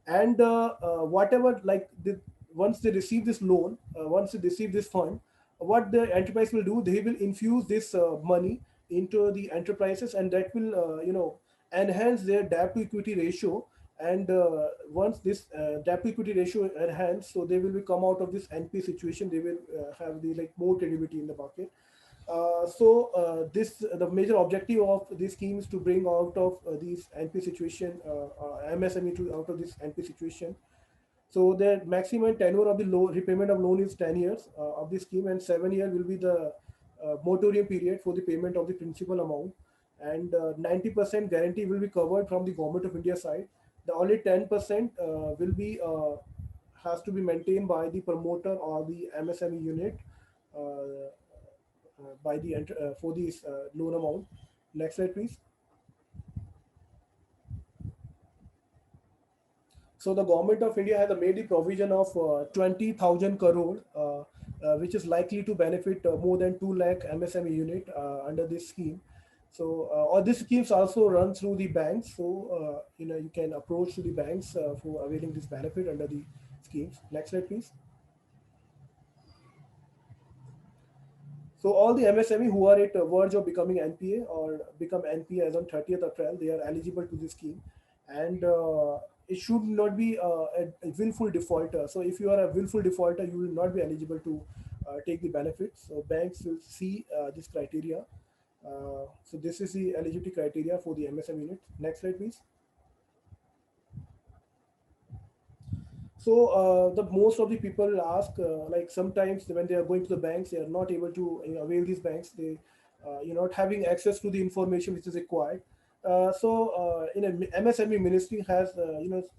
And whatever, like once they receive this loan, once they receive this fund, what the enterprise will do, they will infuse this money into the enterprises, and that will enhance their debt to equity ratio. And once this debt to equity ratio enhanced, so they will be come out of this NP situation. They will have the like more credibility in the market. This the major objective of this scheme is to bring out of these NP situation, MSME to out of this NP situation. So the maximum tenure of the loan repayment of loan is 10 years of the scheme, and 7 years will be the moratorium period for the payment of the principal amount. And 90% guarantee will be covered from the government of India side. The only 10% will be has to be maintained by the promoter or the MSME unit by the for this loan amount. Next slide, please. So the government of India has made the provision of 20,000 crore, which is likely to benefit more than 2 lakh MSME unit under this scheme. So, or this schemes also run through the banks. So, you can approach to the banks for availing this benefit under the schemes. Next slide, please. So all the MSME who are at the verge of becoming NPA or become NPA as on 30th April, they are eligible to this scheme. And it should not be a willful defaulter. So if you are a willful defaulter, you will not be eligible to take the benefits. So banks will see this criteria. So this is the eligibility criteria for the MSME unit. Next slide, please. So the most of the people ask, like sometimes when they are going to the banks, they are not able to avail these banks. They, not having access to the information which is required. MSME ministry has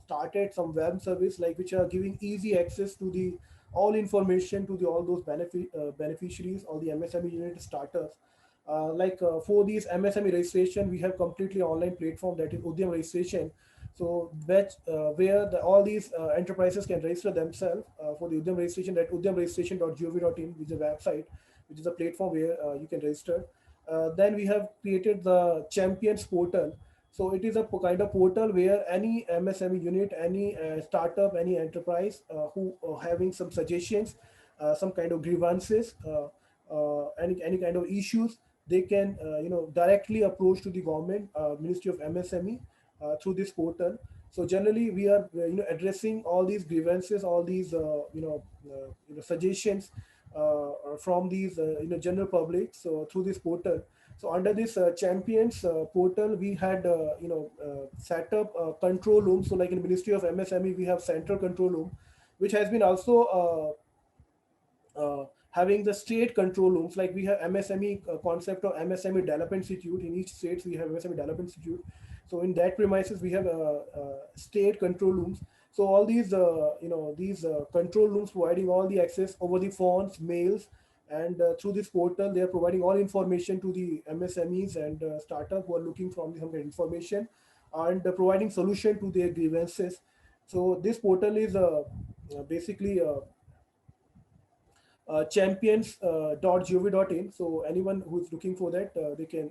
started some web service like which are giving easy access to the all information to the all those beneficiaries, all the MSME unit starters. For these MSME registration, we have completely online platform, that is Udyam registration. So where all these enterprises can register themselves for the Udyam registration at udyamregistration.gov.in, which is a website, which is a platform where you can register. Then we have created the Champions portal. So it is a kind of portal where any MSME unit, any startup, any enterprise who having some suggestions, some kind of grievances, any kind of issues, they can directly approach to the government, Ministry of MSME, through this portal. So generally we are addressing all these grievances, all these suggestions from these general public, so through this portal. So under this champions portal, we had set up a control room. So like in Ministry of MSME, we have central control room, which has been also having the state control rooms. Like we have MSME concept of MSME Development Institute. In each state we have MSME Development Institute. So in that premises we have state control rooms. So all these control rooms providing all the access over the phones, mails, and through this portal they are providing all information to the MSMEs and startup who are looking from some kind of information, and providing solution to their grievances. So this portal is basically champions.gov.in. So anyone who is looking for that, they can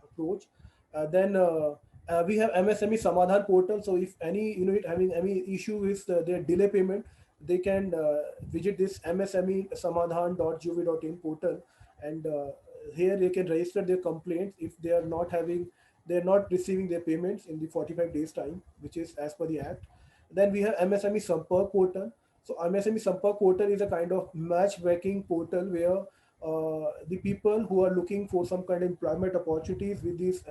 approach. Then we have MSME Samadhan portal. So if any unit having any issue with their delay payment, they can visit this MSME Samadhan.gov.in portal, and here they can register their complaints if they're not receiving their payments in the 45 days time, which is as per the act. Then we have MSME Sampark portal. So MSME Sampark portal is a kind of matchmaking portal where the people who are looking for some kind of employment opportunities with these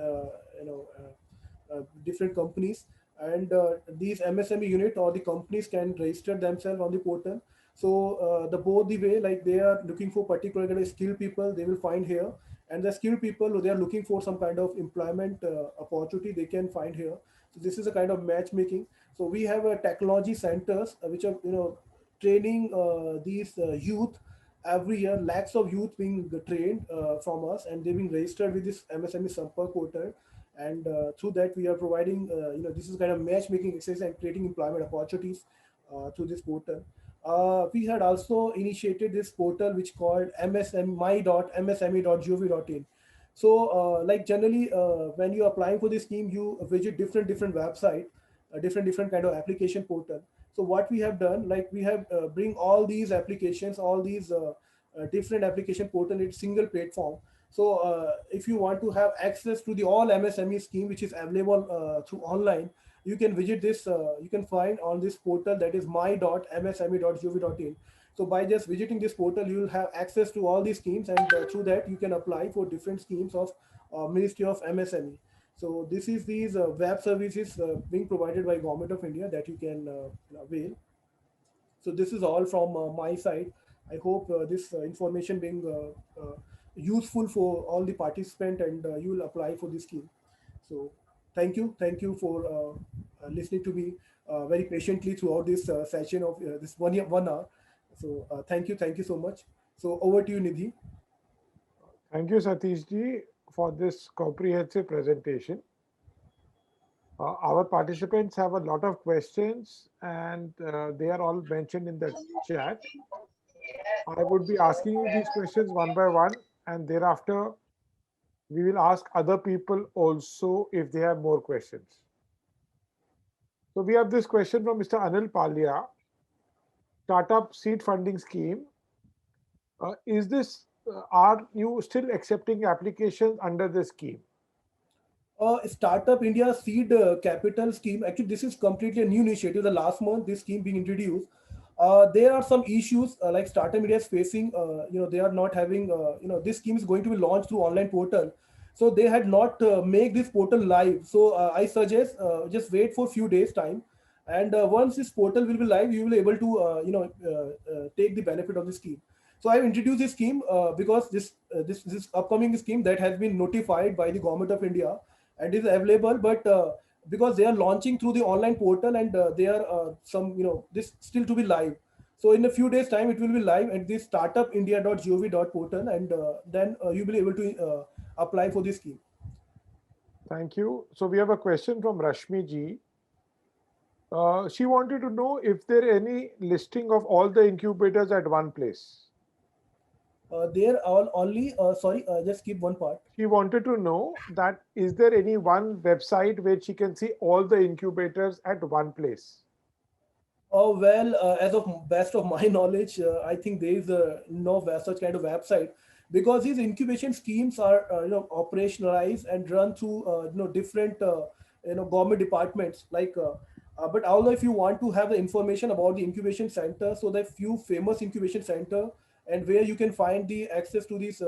different companies, and these MSME unit or the companies can register themselves on the portal. So the both the way, like they are looking for particular kind of skilled people, they will find here, and the skilled people who they are looking for some kind of employment opportunity, they can find here. So this is a kind of matchmaking. So we have technology centers which are training these youth. Every year lakhs of youth being trained from us, and they've been registered with this MSME Sampark portal, and through that we are providing this is kind of matchmaking exercise and creating employment opportunities through this portal. We had also initiated this portal which called my.msme.gov.in. So like generally when you are applying for this scheme, you visit different website, different kind of application portal. So what we have done, like we have bring all these applications, all these different application portal in single platform. So if you want to have access to the all MSME scheme which is available through online, you can visit this, you can find on this portal, that is my.msme.gov.in. So by just visiting this portal, you will have access to all these schemes, and through that you can apply for different schemes of Ministry of MSME. So this is these web services being provided by Government of India that you can avail. So this is all from my side. I hope this information being useful for all the participant, and you will apply for this scheme. So thank you for listening to me very patiently throughout this session of this 1 hour. So thank you so much. So over to you, Nidhi. Thank you, Satish ji, for this comprehensive presentation. Our participants have a lot of questions, and they are all mentioned in the chat. I would be asking you these questions one by one, and thereafter we will ask other people also if they have more questions. So we have this question from Mr. Anil Palia, Startup Seed Funding Scheme. Is this, are you still accepting applications under this scheme? Startup India Seed Capital Scheme. Actually, this is completely a new initiative. The last month, this scheme being introduced. There are some issues like Startup India is facing. They are not having. This scheme is going to be launched through online portal, so they had not make this portal live. So I suggest just wait for few days time, and once this portal will be live, you will be able to take the benefit of the scheme. So I have introduced this scheme because this upcoming scheme that has been notified by the Government of India and is available, but because they are launching through the online portal, and there are some this still to be live. So in a few days time it will be live at this startupindia.gov portal, and then you will be able to apply for this scheme. Thank you. So we have a question from Rashmi ji. She wanted to know if there are any listing of all the incubators at one place. They're all only sorry, just skip one part. She wanted to know that is there any one website where she can see all the incubators at one place? Well, as of best of my knowledge, I think there is no such kind of website. because these incubation schemes are operationalized and run through different government departments but although if you want to have the information about the incubation center, so the few famous incubation center and where you can find the access to this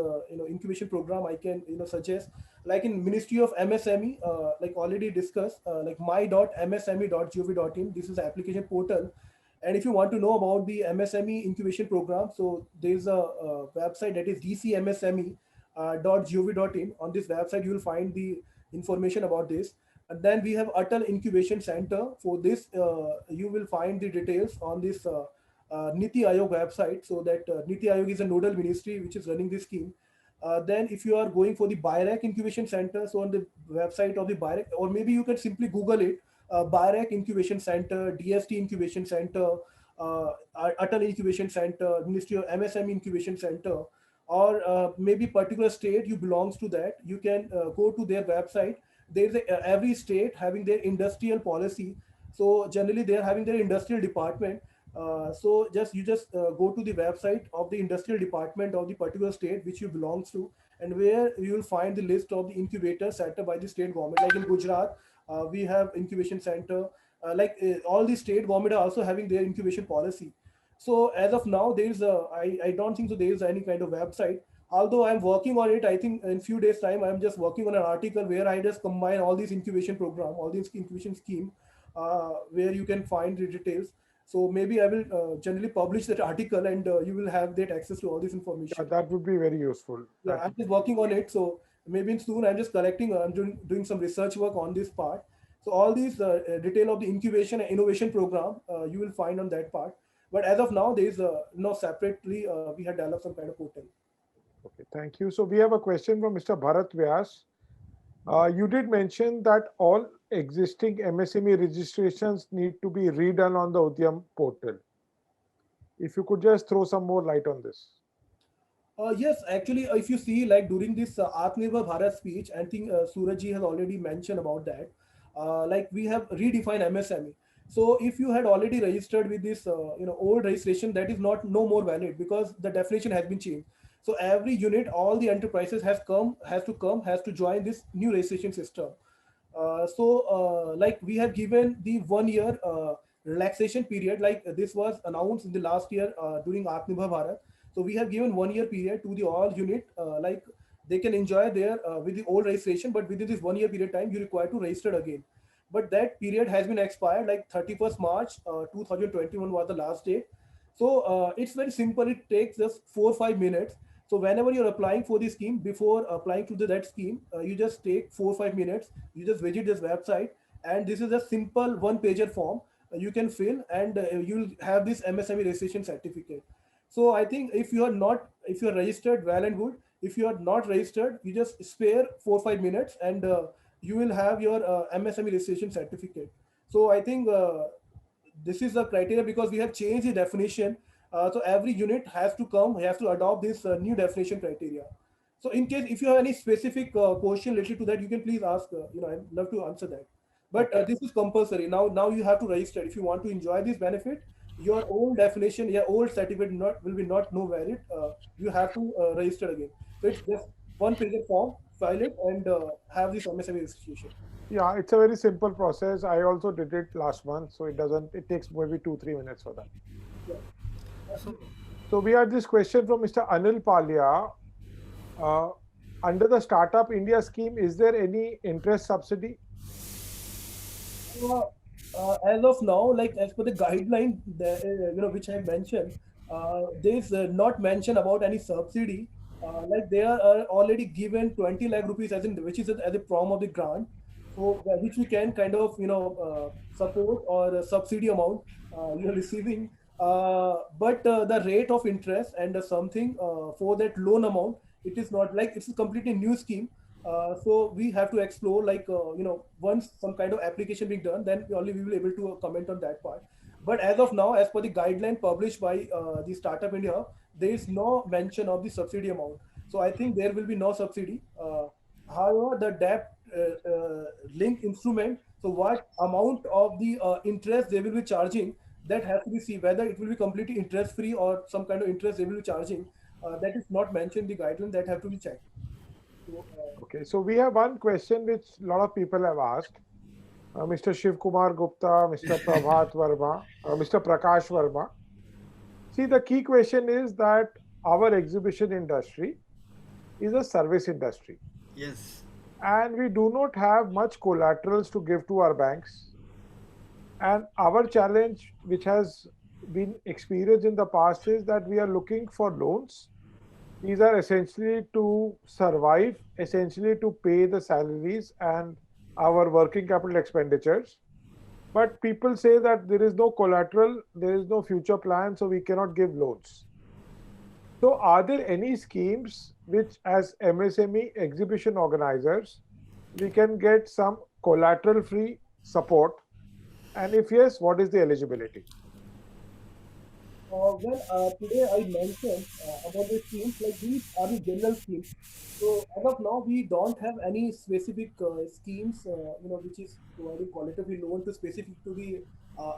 incubation program, I can suggest like in Ministry of MSME, like already discussed, like my.msme.gov.in. This is the application portal. And if you want to know about the MSME incubation program, so there's a website that is dcmsme.gov.in. On this website, you will find the information about this. And then we have Atal Incubation Center. For this, you will find the details on this Niti Aayog website. So that Niti Aayog is a nodal ministry which is running this scheme. Then if you are going for the BIRAC Incubation Center, so on the website of the BIRAC, or maybe you can simply Google it, BIRAC Incubation Center, DST Incubation Center, Atal Incubation Center, Ministry of MSME Incubation Center, or maybe particular state you belongs to that, you can go to their website. There's every state having their industrial policy. So generally they are having their industrial department. So you just go to the website of the industrial department of the particular state which you belongs to, and where you will find the list of the incubators set up by the state government. Like in Gujarat, we have incubation center. All the state government are also having their incubation policy. So as of now, I don't think so there is any kind of website. Although I'm working on it, I think in few days time I'm just working on an article where I just combine all these incubation program, all these incubation scheme, where you can find the details. So maybe I will generally publish that article, and you will have that access to all this information. Yeah, that would be very useful. Yeah, I'm just working on it. So maybe soon I'm just collecting, I'm doing some research work on this part. So all these detail of the incubation and innovation program, you will find on that part. But as of now, there is no separately, we have developed some kind of portal. Okay, thank you. So we have a question from Mr. Bharat Vyas. You did mention that all existing MSME registrations need to be redone on the Udyam portal. If you could just throw some more light on this. Yes, actually, if you see, like during this Atmanirbhar Bharat speech, I think Surajji has already mentioned about that. Like we have redefined MSME. So if you had already registered with this, old registration, that is not no more valid because the definition has been changed. So every unit, all the enterprises has to join this new registration system. Like we have given the 1 year relaxation period, like this was announced in the last year during Atmanirbhar Bharat. So we have given 1 year period to the all unit, like they can enjoy their with the old registration, but within this 1 year period time, you require to register again. But that period has been expired, like 31st March 2021 was the last date. So it's very simple. It takes just 4 or 5 minutes. So whenever you're applying for the scheme, before applying to that scheme, you just take 4 or 5 minutes. You just visit this website, and this is a simple one-pager form you can fill, and you'll have this MSME registration certificate. So I think if you are registered, well and good. If you are not registered, you just spare 4 or 5 minutes, and you will have your MSME registration certificate. So I think this is the criteria because we have changed the definition. So every unit has to adopt this new definition criteria. So in case if you have any specific question related to that, you can please ask. I'd love to answer that. But this is compulsory. Now you have to register if you want to enjoy this benefit. Your old definition, your old certificate will be not no valid. You have to register again. So it's just one page form, file it, and have this MSME registration. Yeah, it's a very simple process. I also did it last month, so it takes maybe 2-3 minutes for that. Yeah. So we had this question from Mr. Anil Palia. Under the Startup India scheme, is there any interest subsidy? As of now, like as per the guideline, which I mentioned, there is not mention about any subsidy. Like they are already given 20 lakh rupees which is as a prom of the grant, so which we can kind of support or a subsidy amount you're receiving. But the rate of interest and something for that loan amount, it is not like it's a completely new scheme. So we have to explore once some kind of application being done, then only we will able to comment on that part. But as of now, as per the guideline published by the Startup India, there is no mention of the subsidy amount. So I think there will be no subsidy. However, the debt link instrument, so what amount of the interest they will be charging, that has to be seen whether it will be completely interest free or some kind of interest they will be charging. that is not mentioned in the guideline that have to be checked. So, Okay, so we have one question which a lot of people have asked. Mr. Shiv Kumar Gupta, Mr. Prabhat Verma, Mr. Prakash Verma. See, the key question is that our exhibition industry is a service industry, Yes. and we do not have much collaterals to give to our banks. And our challenge, which has been experienced in the past, is that we are looking for loans. These are essentially to survive, essentially to pay the salaries and our working capital expenditures. But people say that there is no collateral, there is no future plan, so we cannot give loans. So, are there any schemes which, as MSME exhibition organizers, we can get some collateral free support? And if yes, what is the eligibility? Today I mentioned about the schemes, like these are the general schemes. So as of now, we don't have any specific schemes, which is providing qualitative loan to specific to the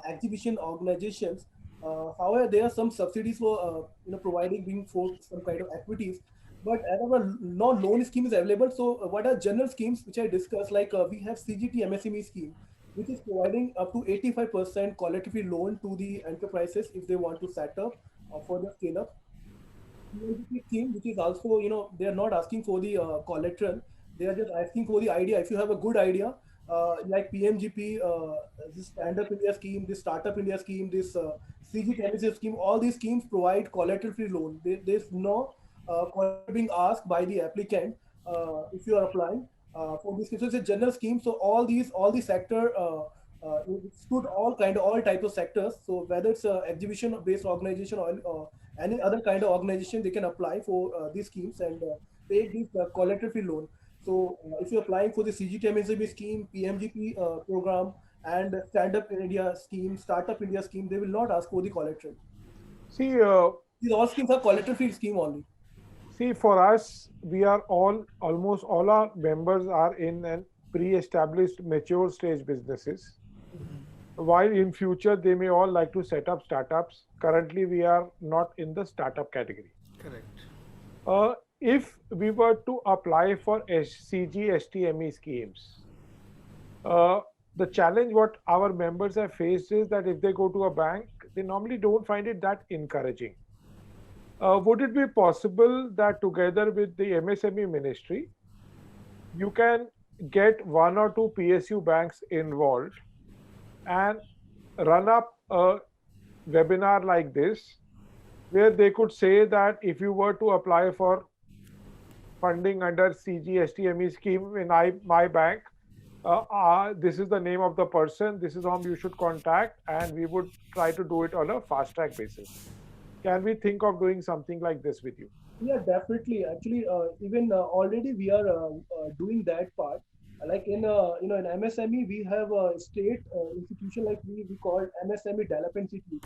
exhibition organizations. However, there are some subsidies for, providing being for some kind of activities. But as of now, no loan scheme is available. So what are general schemes which I discussed? Like we have CGT MSME scheme, which is providing up to 85% qualitative loan to the enterprises if they want to set up for the scale up. PMGP scheme, which is also, they are not asking for the collateral. They are just asking for the idea. If you have a good idea, like PMGP, this Stand Up India scheme, this Startup India scheme, this CG Chemistry scheme, all these schemes provide collateral-free loan. There's no collateral being asked by the applicant if you are applying for this scheme. So it's a general scheme. So all these sector exclude all types of sectors. So whether it's a exhibition-based organization or any other kind of organization, they can apply for these schemes and take this collateral-free loan. So if you're applying for the CGTMSB scheme, PMGP program, and Stand Up India scheme, Startup India scheme, they will not ask for the collateral. See, These all schemes are collateral-free scheme only. See, for us, we are almost all our members are in an pre-established, mature stage businesses. While in future they may all like to set up startups. Currently, we are not in the startup category. Correct. If we were to apply for CG STME schemes, uh, the challenge what our members have faced is that if they go to a bank, they normally don't find it that encouraging. Would it be possible that together with the MSME ministry, you can get one or two PSU banks involved and run up a webinar like this, where they could say that if you were to apply for funding under CGSTME scheme in my bank, this is the name of the person, this is whom you should contact, and we would try to do it on a fast track basis. Can we think of doing something like this with you? Yeah, definitely. Actually, even already we are doing that part. Like in in MSME, we have a state institution like we call MSME Development Institute.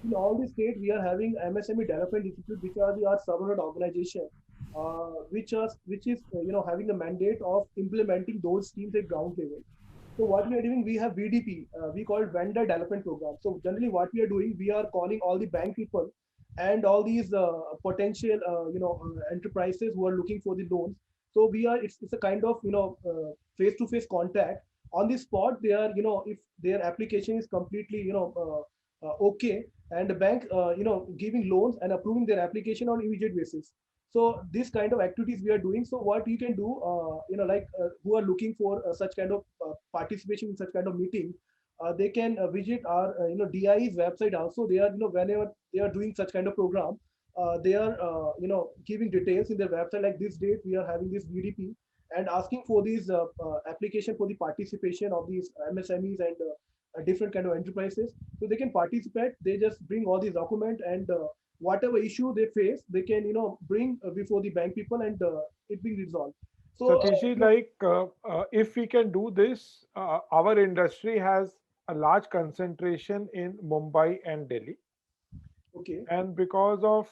In all the state, we are having MSME Development Institute, which are our subordinate organization, which is having the mandate of implementing those schemes at ground level. So what we are doing, we have VDP, we call it Vendor Development Program. So generally, what we are doing, we are calling all the bank people and all these potential enterprises who are looking for the loans. So we are it's a kind of face to face contact on the spot. They are if their application is completely okay, and the bank giving loans and approving their application on immediate basis. So this kind of activities we are doing. So what you can do, who are looking for such kind of participation in such kind of meeting, they can visit our DIE's website also. They are whenever they are doing such kind of program, they are giving details in their website, like this date we are having this VDP, and asking for these application for the participation of these MSMEs and different kind of enterprises. So they can participate. They just bring all these document, and whatever issue they face, they can bring before the bank people, and it being resolved. So Satishji, if we can do this, our industry has a large concentration in Mumbai and Delhi. okay. And because of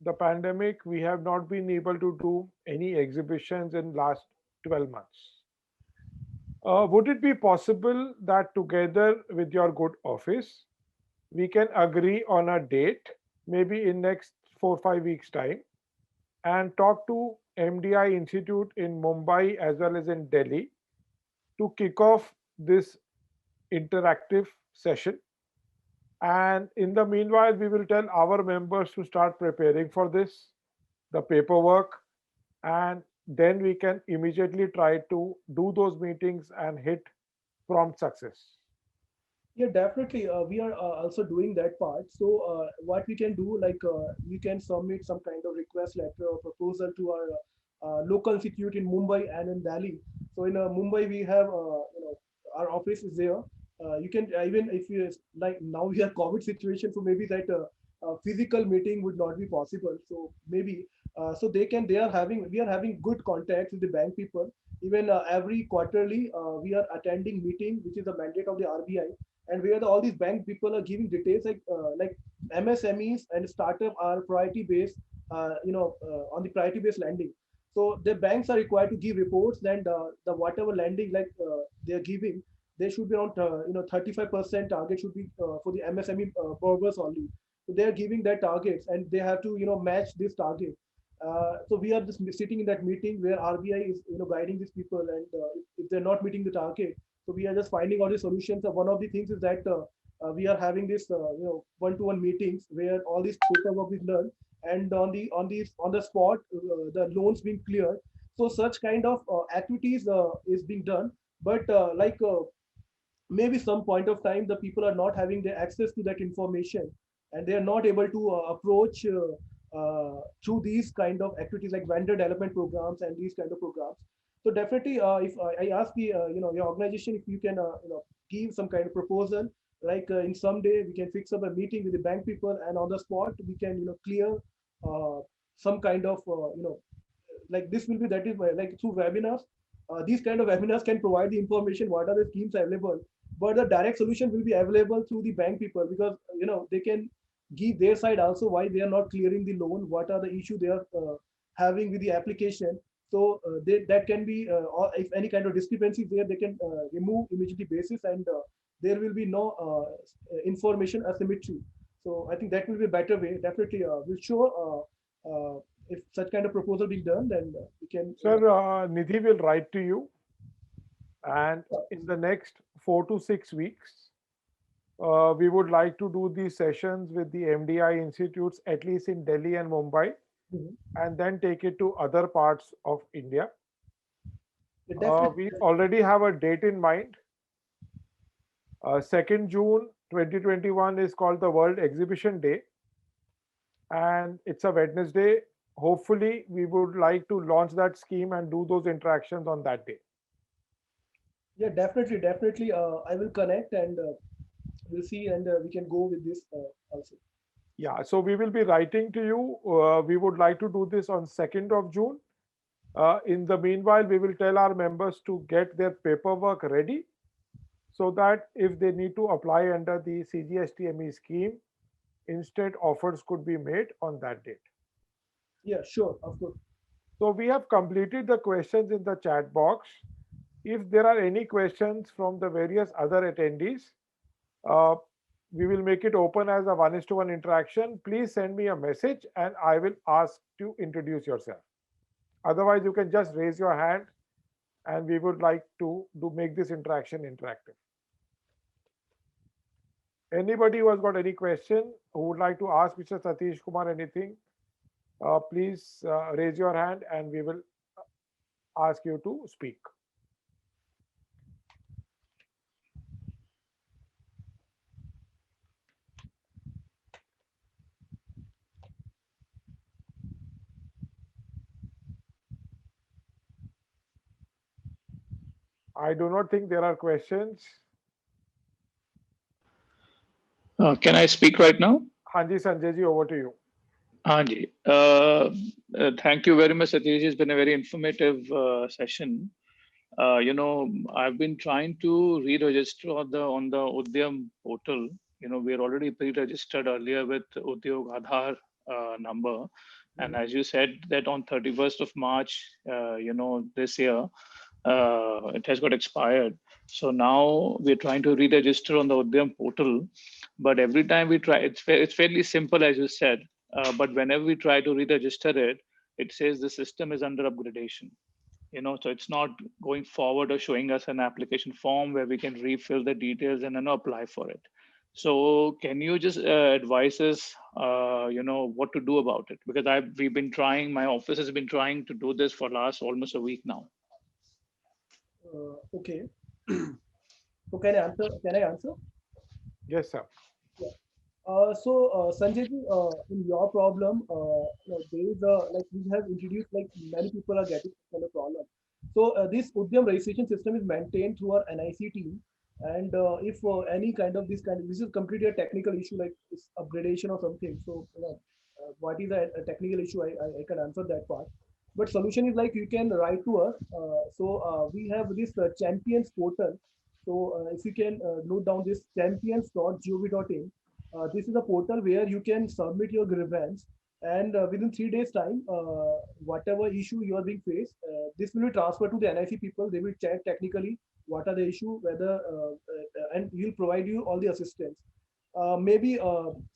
the pandemic, we have not been able to do any exhibitions in last 12 months. Would it be possible that together with your good office, we can agree on a date, maybe in next 4 5 weeks time, and talk to MDI Institute in Mumbai as well as in Delhi to kick off this interactive session. And in the meanwhile, we will tell our members to start preparing for this, the paperwork, and then we can immediately try to do those meetings and hit prompt success. Yeah, definitely. We are also doing that part. So what we can do, like we can submit some kind of request letter or proposal to our local institute in Mumbai and in Delhi. So in Mumbai, we have our office is there. You can even if you like now we are COVID situation, so maybe that physical meeting would not be possible. So maybe so they are having we are having good contacts with the bank people. Even every quarterly, we are attending meeting, which is a mandate of the RBI, and where all these bank people are giving details like MSMEs and startup are priority based, on the priority based lending. So the banks are required to give reports, and the whatever lending like they are giving, they should be around 35% target should be for the MSME borrowers only. So they are giving that targets, and they have to match this target. So we are just sitting in that meeting where RBI is guiding these people, and if they're not meeting the target, so we are just finding out the solutions. So one of the things is that we are having this one-to-one meetings where all this paperwork is done, and on the spot the loans being cleared. So such kind of activities is being done, but maybe some point of time the people are not having the access to that information, and they are not able to approach through these kind of activities like vendor development programs and these kind of programs. So definitely if I ask the your organization if you can give some kind of proposal, like in some day we can fix up a meeting with the bank people, and on the spot we can clear uh, some kind of like this will be that is like through webinars. These kind of webinars can provide the information what are the schemes available, but the direct solution will be available through the bank people, because they can give their side also why they are not clearing the loan, what are the issue they are having with the application. So that can be or if any kind of discrepancy there, they can remove immediately basis, and there will be no information asymmetry. So I think that will be a better way. Definitely we'll show if such kind of proposal being done, then we can. Sir, Nidhi will write to you, and in the next 4 to 6 weeks, we would like to do these sessions with the MDI institutes, at least in Delhi and Mumbai, Mhm. and then take it to other parts of India. Definitely. We already have a date in mind. 2nd June 2021 is called the World Exhibition Day, and it's a Wednesday. Hopefully, we would like to launch that scheme and do those interactions on that day. Yeah, definitely. I will connect, and we'll see, and we can go with this also. Yeah, so we will be writing to you. We would like to do this on 2nd of June. In the meanwhile, we will tell our members to get their paperwork ready so that if they need to apply under the CGSTME scheme, instant offers could be made on that date. Yeah, sure, of course. So we have completed the questions in the chat box. If there are any questions from the various other attendees, uh, we will make it open as a one-to-one interaction. Please send me a message and I will ask to introduce yourself. Otherwise, you can just raise your hand and we would like to make this interaction interactive. Anybody who has got any question, who would like to ask Mr. Satish Kumar anything, please raise your hand and we will ask you to speak. I do not think there are questions. Can I speak right now? Hanji Sanjay ji, over to you. Hanji. Thank you very much, Satish. It's been a very informative session. I've been trying to re-register on the Udyam portal. We're already pre-registered earlier with Udyog Aadhaar number. And as you said that on 31st of March, this year, it has got expired. So now we're trying to re-register on the Udyam portal. But every time we try, it's fairly simple, as you said. But whenever we try to re-register it, it says the system is under upgradation. So it's not going forward or showing us an application form where we can refill the details and then apply for it. So can you just advise us, what to do about it? Because we've been trying, my office has been trying to do this for last almost a week now. Okay. So can I answer? Yes, sir. Sanjay ji, in your problem, there is like we have introduced, like many people are getting this kind of problem. So this Udyam registration system is maintained through our NIC team, and if any kind of this is completely a technical issue, like it's upgradation or something. So what is a technical issue? I can answer that part. But solution is like you can write to us. We have this champions portal. So if you can note down this champions.gov.in. This is a portal where you can submit your grievance, and within 3 days time, whatever issue you are being faced, this will be transferred to the NIC people. They will check technically what are the issue, whether and will provide you all the assistance. Maybe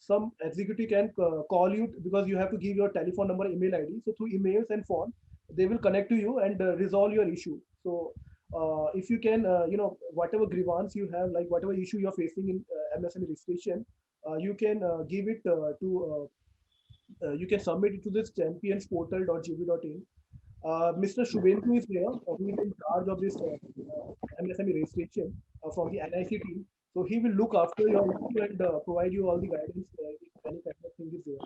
some executive can call you, because you have to give your telephone number, email ID. So through emails and phone, they will connect to you and resolve your issue. So if you can, whatever grievance you have, like whatever issue you're facing in MSME registration, you can give it you can submit it to this championsportal.gv.in. Mr. Shubhendu is here. He is in charge of this MSME registration from the NIC team. So he will look after your issue and provide you all the guidance if any kind of thing is there.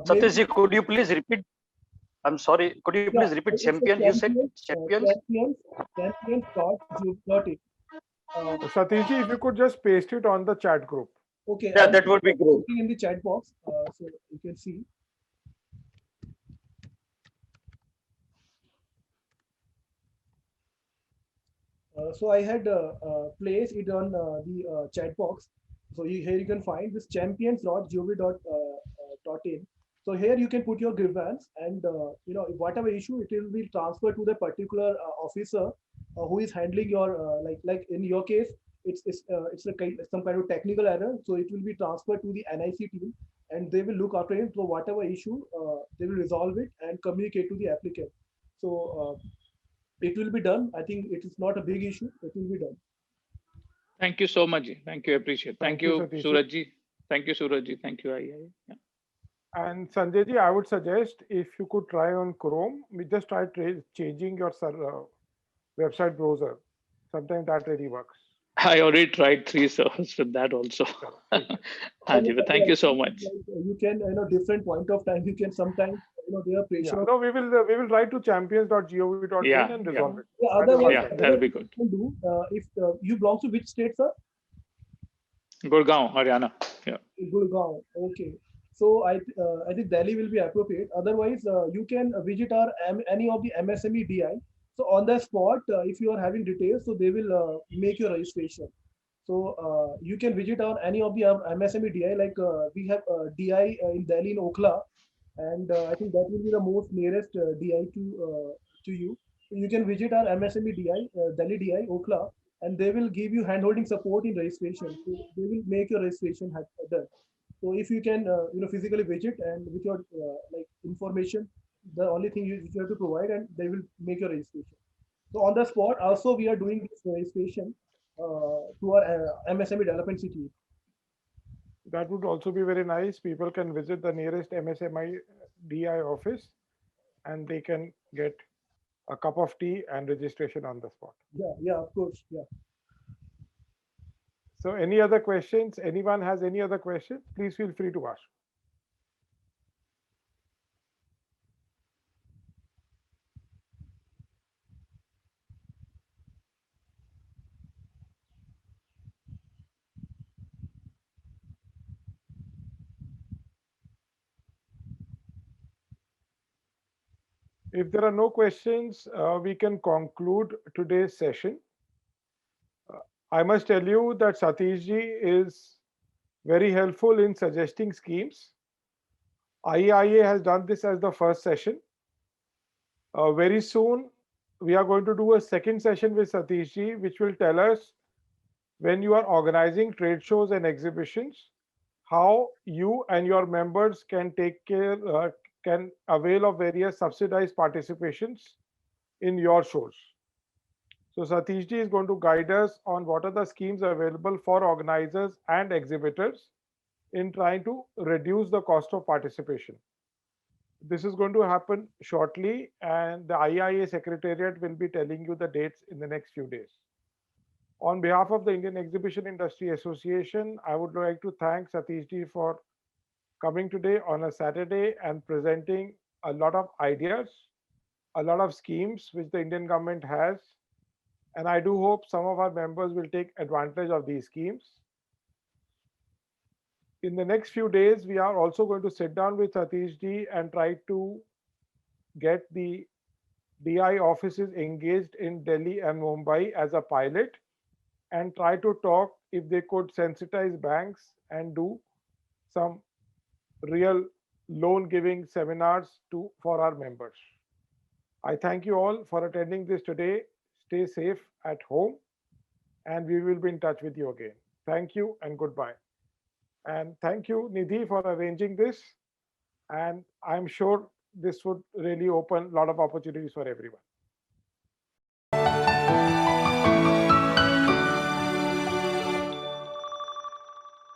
Satish ji, could you please repeat? I'm sorry. Could you please repeat champion? You said champions. Champions.gov.in. Satish ji, if you could just paste it on the chat group. Okay. Yeah, that would be great. Putting in the chat box, so you can see. So I had placed it on the chat box. So here you can find this champions.gov.in. So here you can put your grievance, and whatever issue, it will be transferred to the particular officer who is handling your like in your case, it's some kind of technical error. So it will be transferred to the NIC team, and they will look after it. So whatever issue, they will resolve it and communicate to the applicant. So it will be done. I think it is not a big issue. It will be done. Thank you so much. Thank you. Appreciate. Thank you, Satish ji. Suraj ji. Thank you, Suraj ji. Thank you. Yeah. And Sanjay ji, I would suggest if you could try on Chrome, we just try changing your website browser. Sometimes that really works. I already tried 3 servers with that also. Anjay, thank you so much. You can, different point of time, you can sometimes, there are pressure. Yeah, no, we will write to champions.gov.in Yeah, and resolve it. Yeah, otherwise, Yeah, that'll be good. you can do, if you belong to which state, sir? Gurgaon, Haryana. Yeah. Gurgaon. Okay. So I think Delhi will be appropriate. Otherwise, you can visit our any of the MSME DI. So on the spot, if you are having details, so they will make your registration. So you can visit our any of the MSME DI. Like we have DI in Delhi in Okhla, and I think that will be the most nearest DI to you. So you can visit our MSME DI, Delhi DI Okhla, and they will give you handholding support in registration. So they will make your registration done. So if you can, physically visit and with your like information, the only thing you have to provide, and they will make your registration. So on the spot, also we are doing this registration to our MSME development city. That would also be very nice. People can visit the nearest MSMI DI office, and they can get a cup of tea and registration on the spot. Yeah, of course, yeah. So any other questions? Anyone has any other questions? Please feel free to ask. If there are no questions, we can conclude today's session. I must tell you that Satish ji is very helpful in suggesting schemes. IEIA has done this as the first session. Very soon, we are going to do a second session with Satish ji, which will tell us when you are organizing trade shows and exhibitions, how you and your members can take care, can avail of various subsidized participations in your shows. So Satish ji is going to guide us on what are the schemes available for organizers and exhibitors in trying to reduce the cost of participation. This is going to happen shortly, and the IIA Secretariat will be telling you the dates in the next few days. On behalf of the Indian Exhibition Industry Association, I would like to thank Satish ji for coming today on a Saturday and presenting a lot of ideas, a lot of schemes which the Indian government has. And I do hope some of our members will take advantage of these schemes. In the next few days, we are also going to sit down with Satish ji and try to get the DI offices engaged in Delhi and Mumbai as a pilot and try to talk if they could sensitize banks and do some real loan giving seminars for our members. I thank you all for attending this today. Stay safe at home, and we will be in touch with you again. Thank you and goodbye. And thank you, Nidhi, for arranging this. And I'm sure this would really open a lot of opportunities for everyone.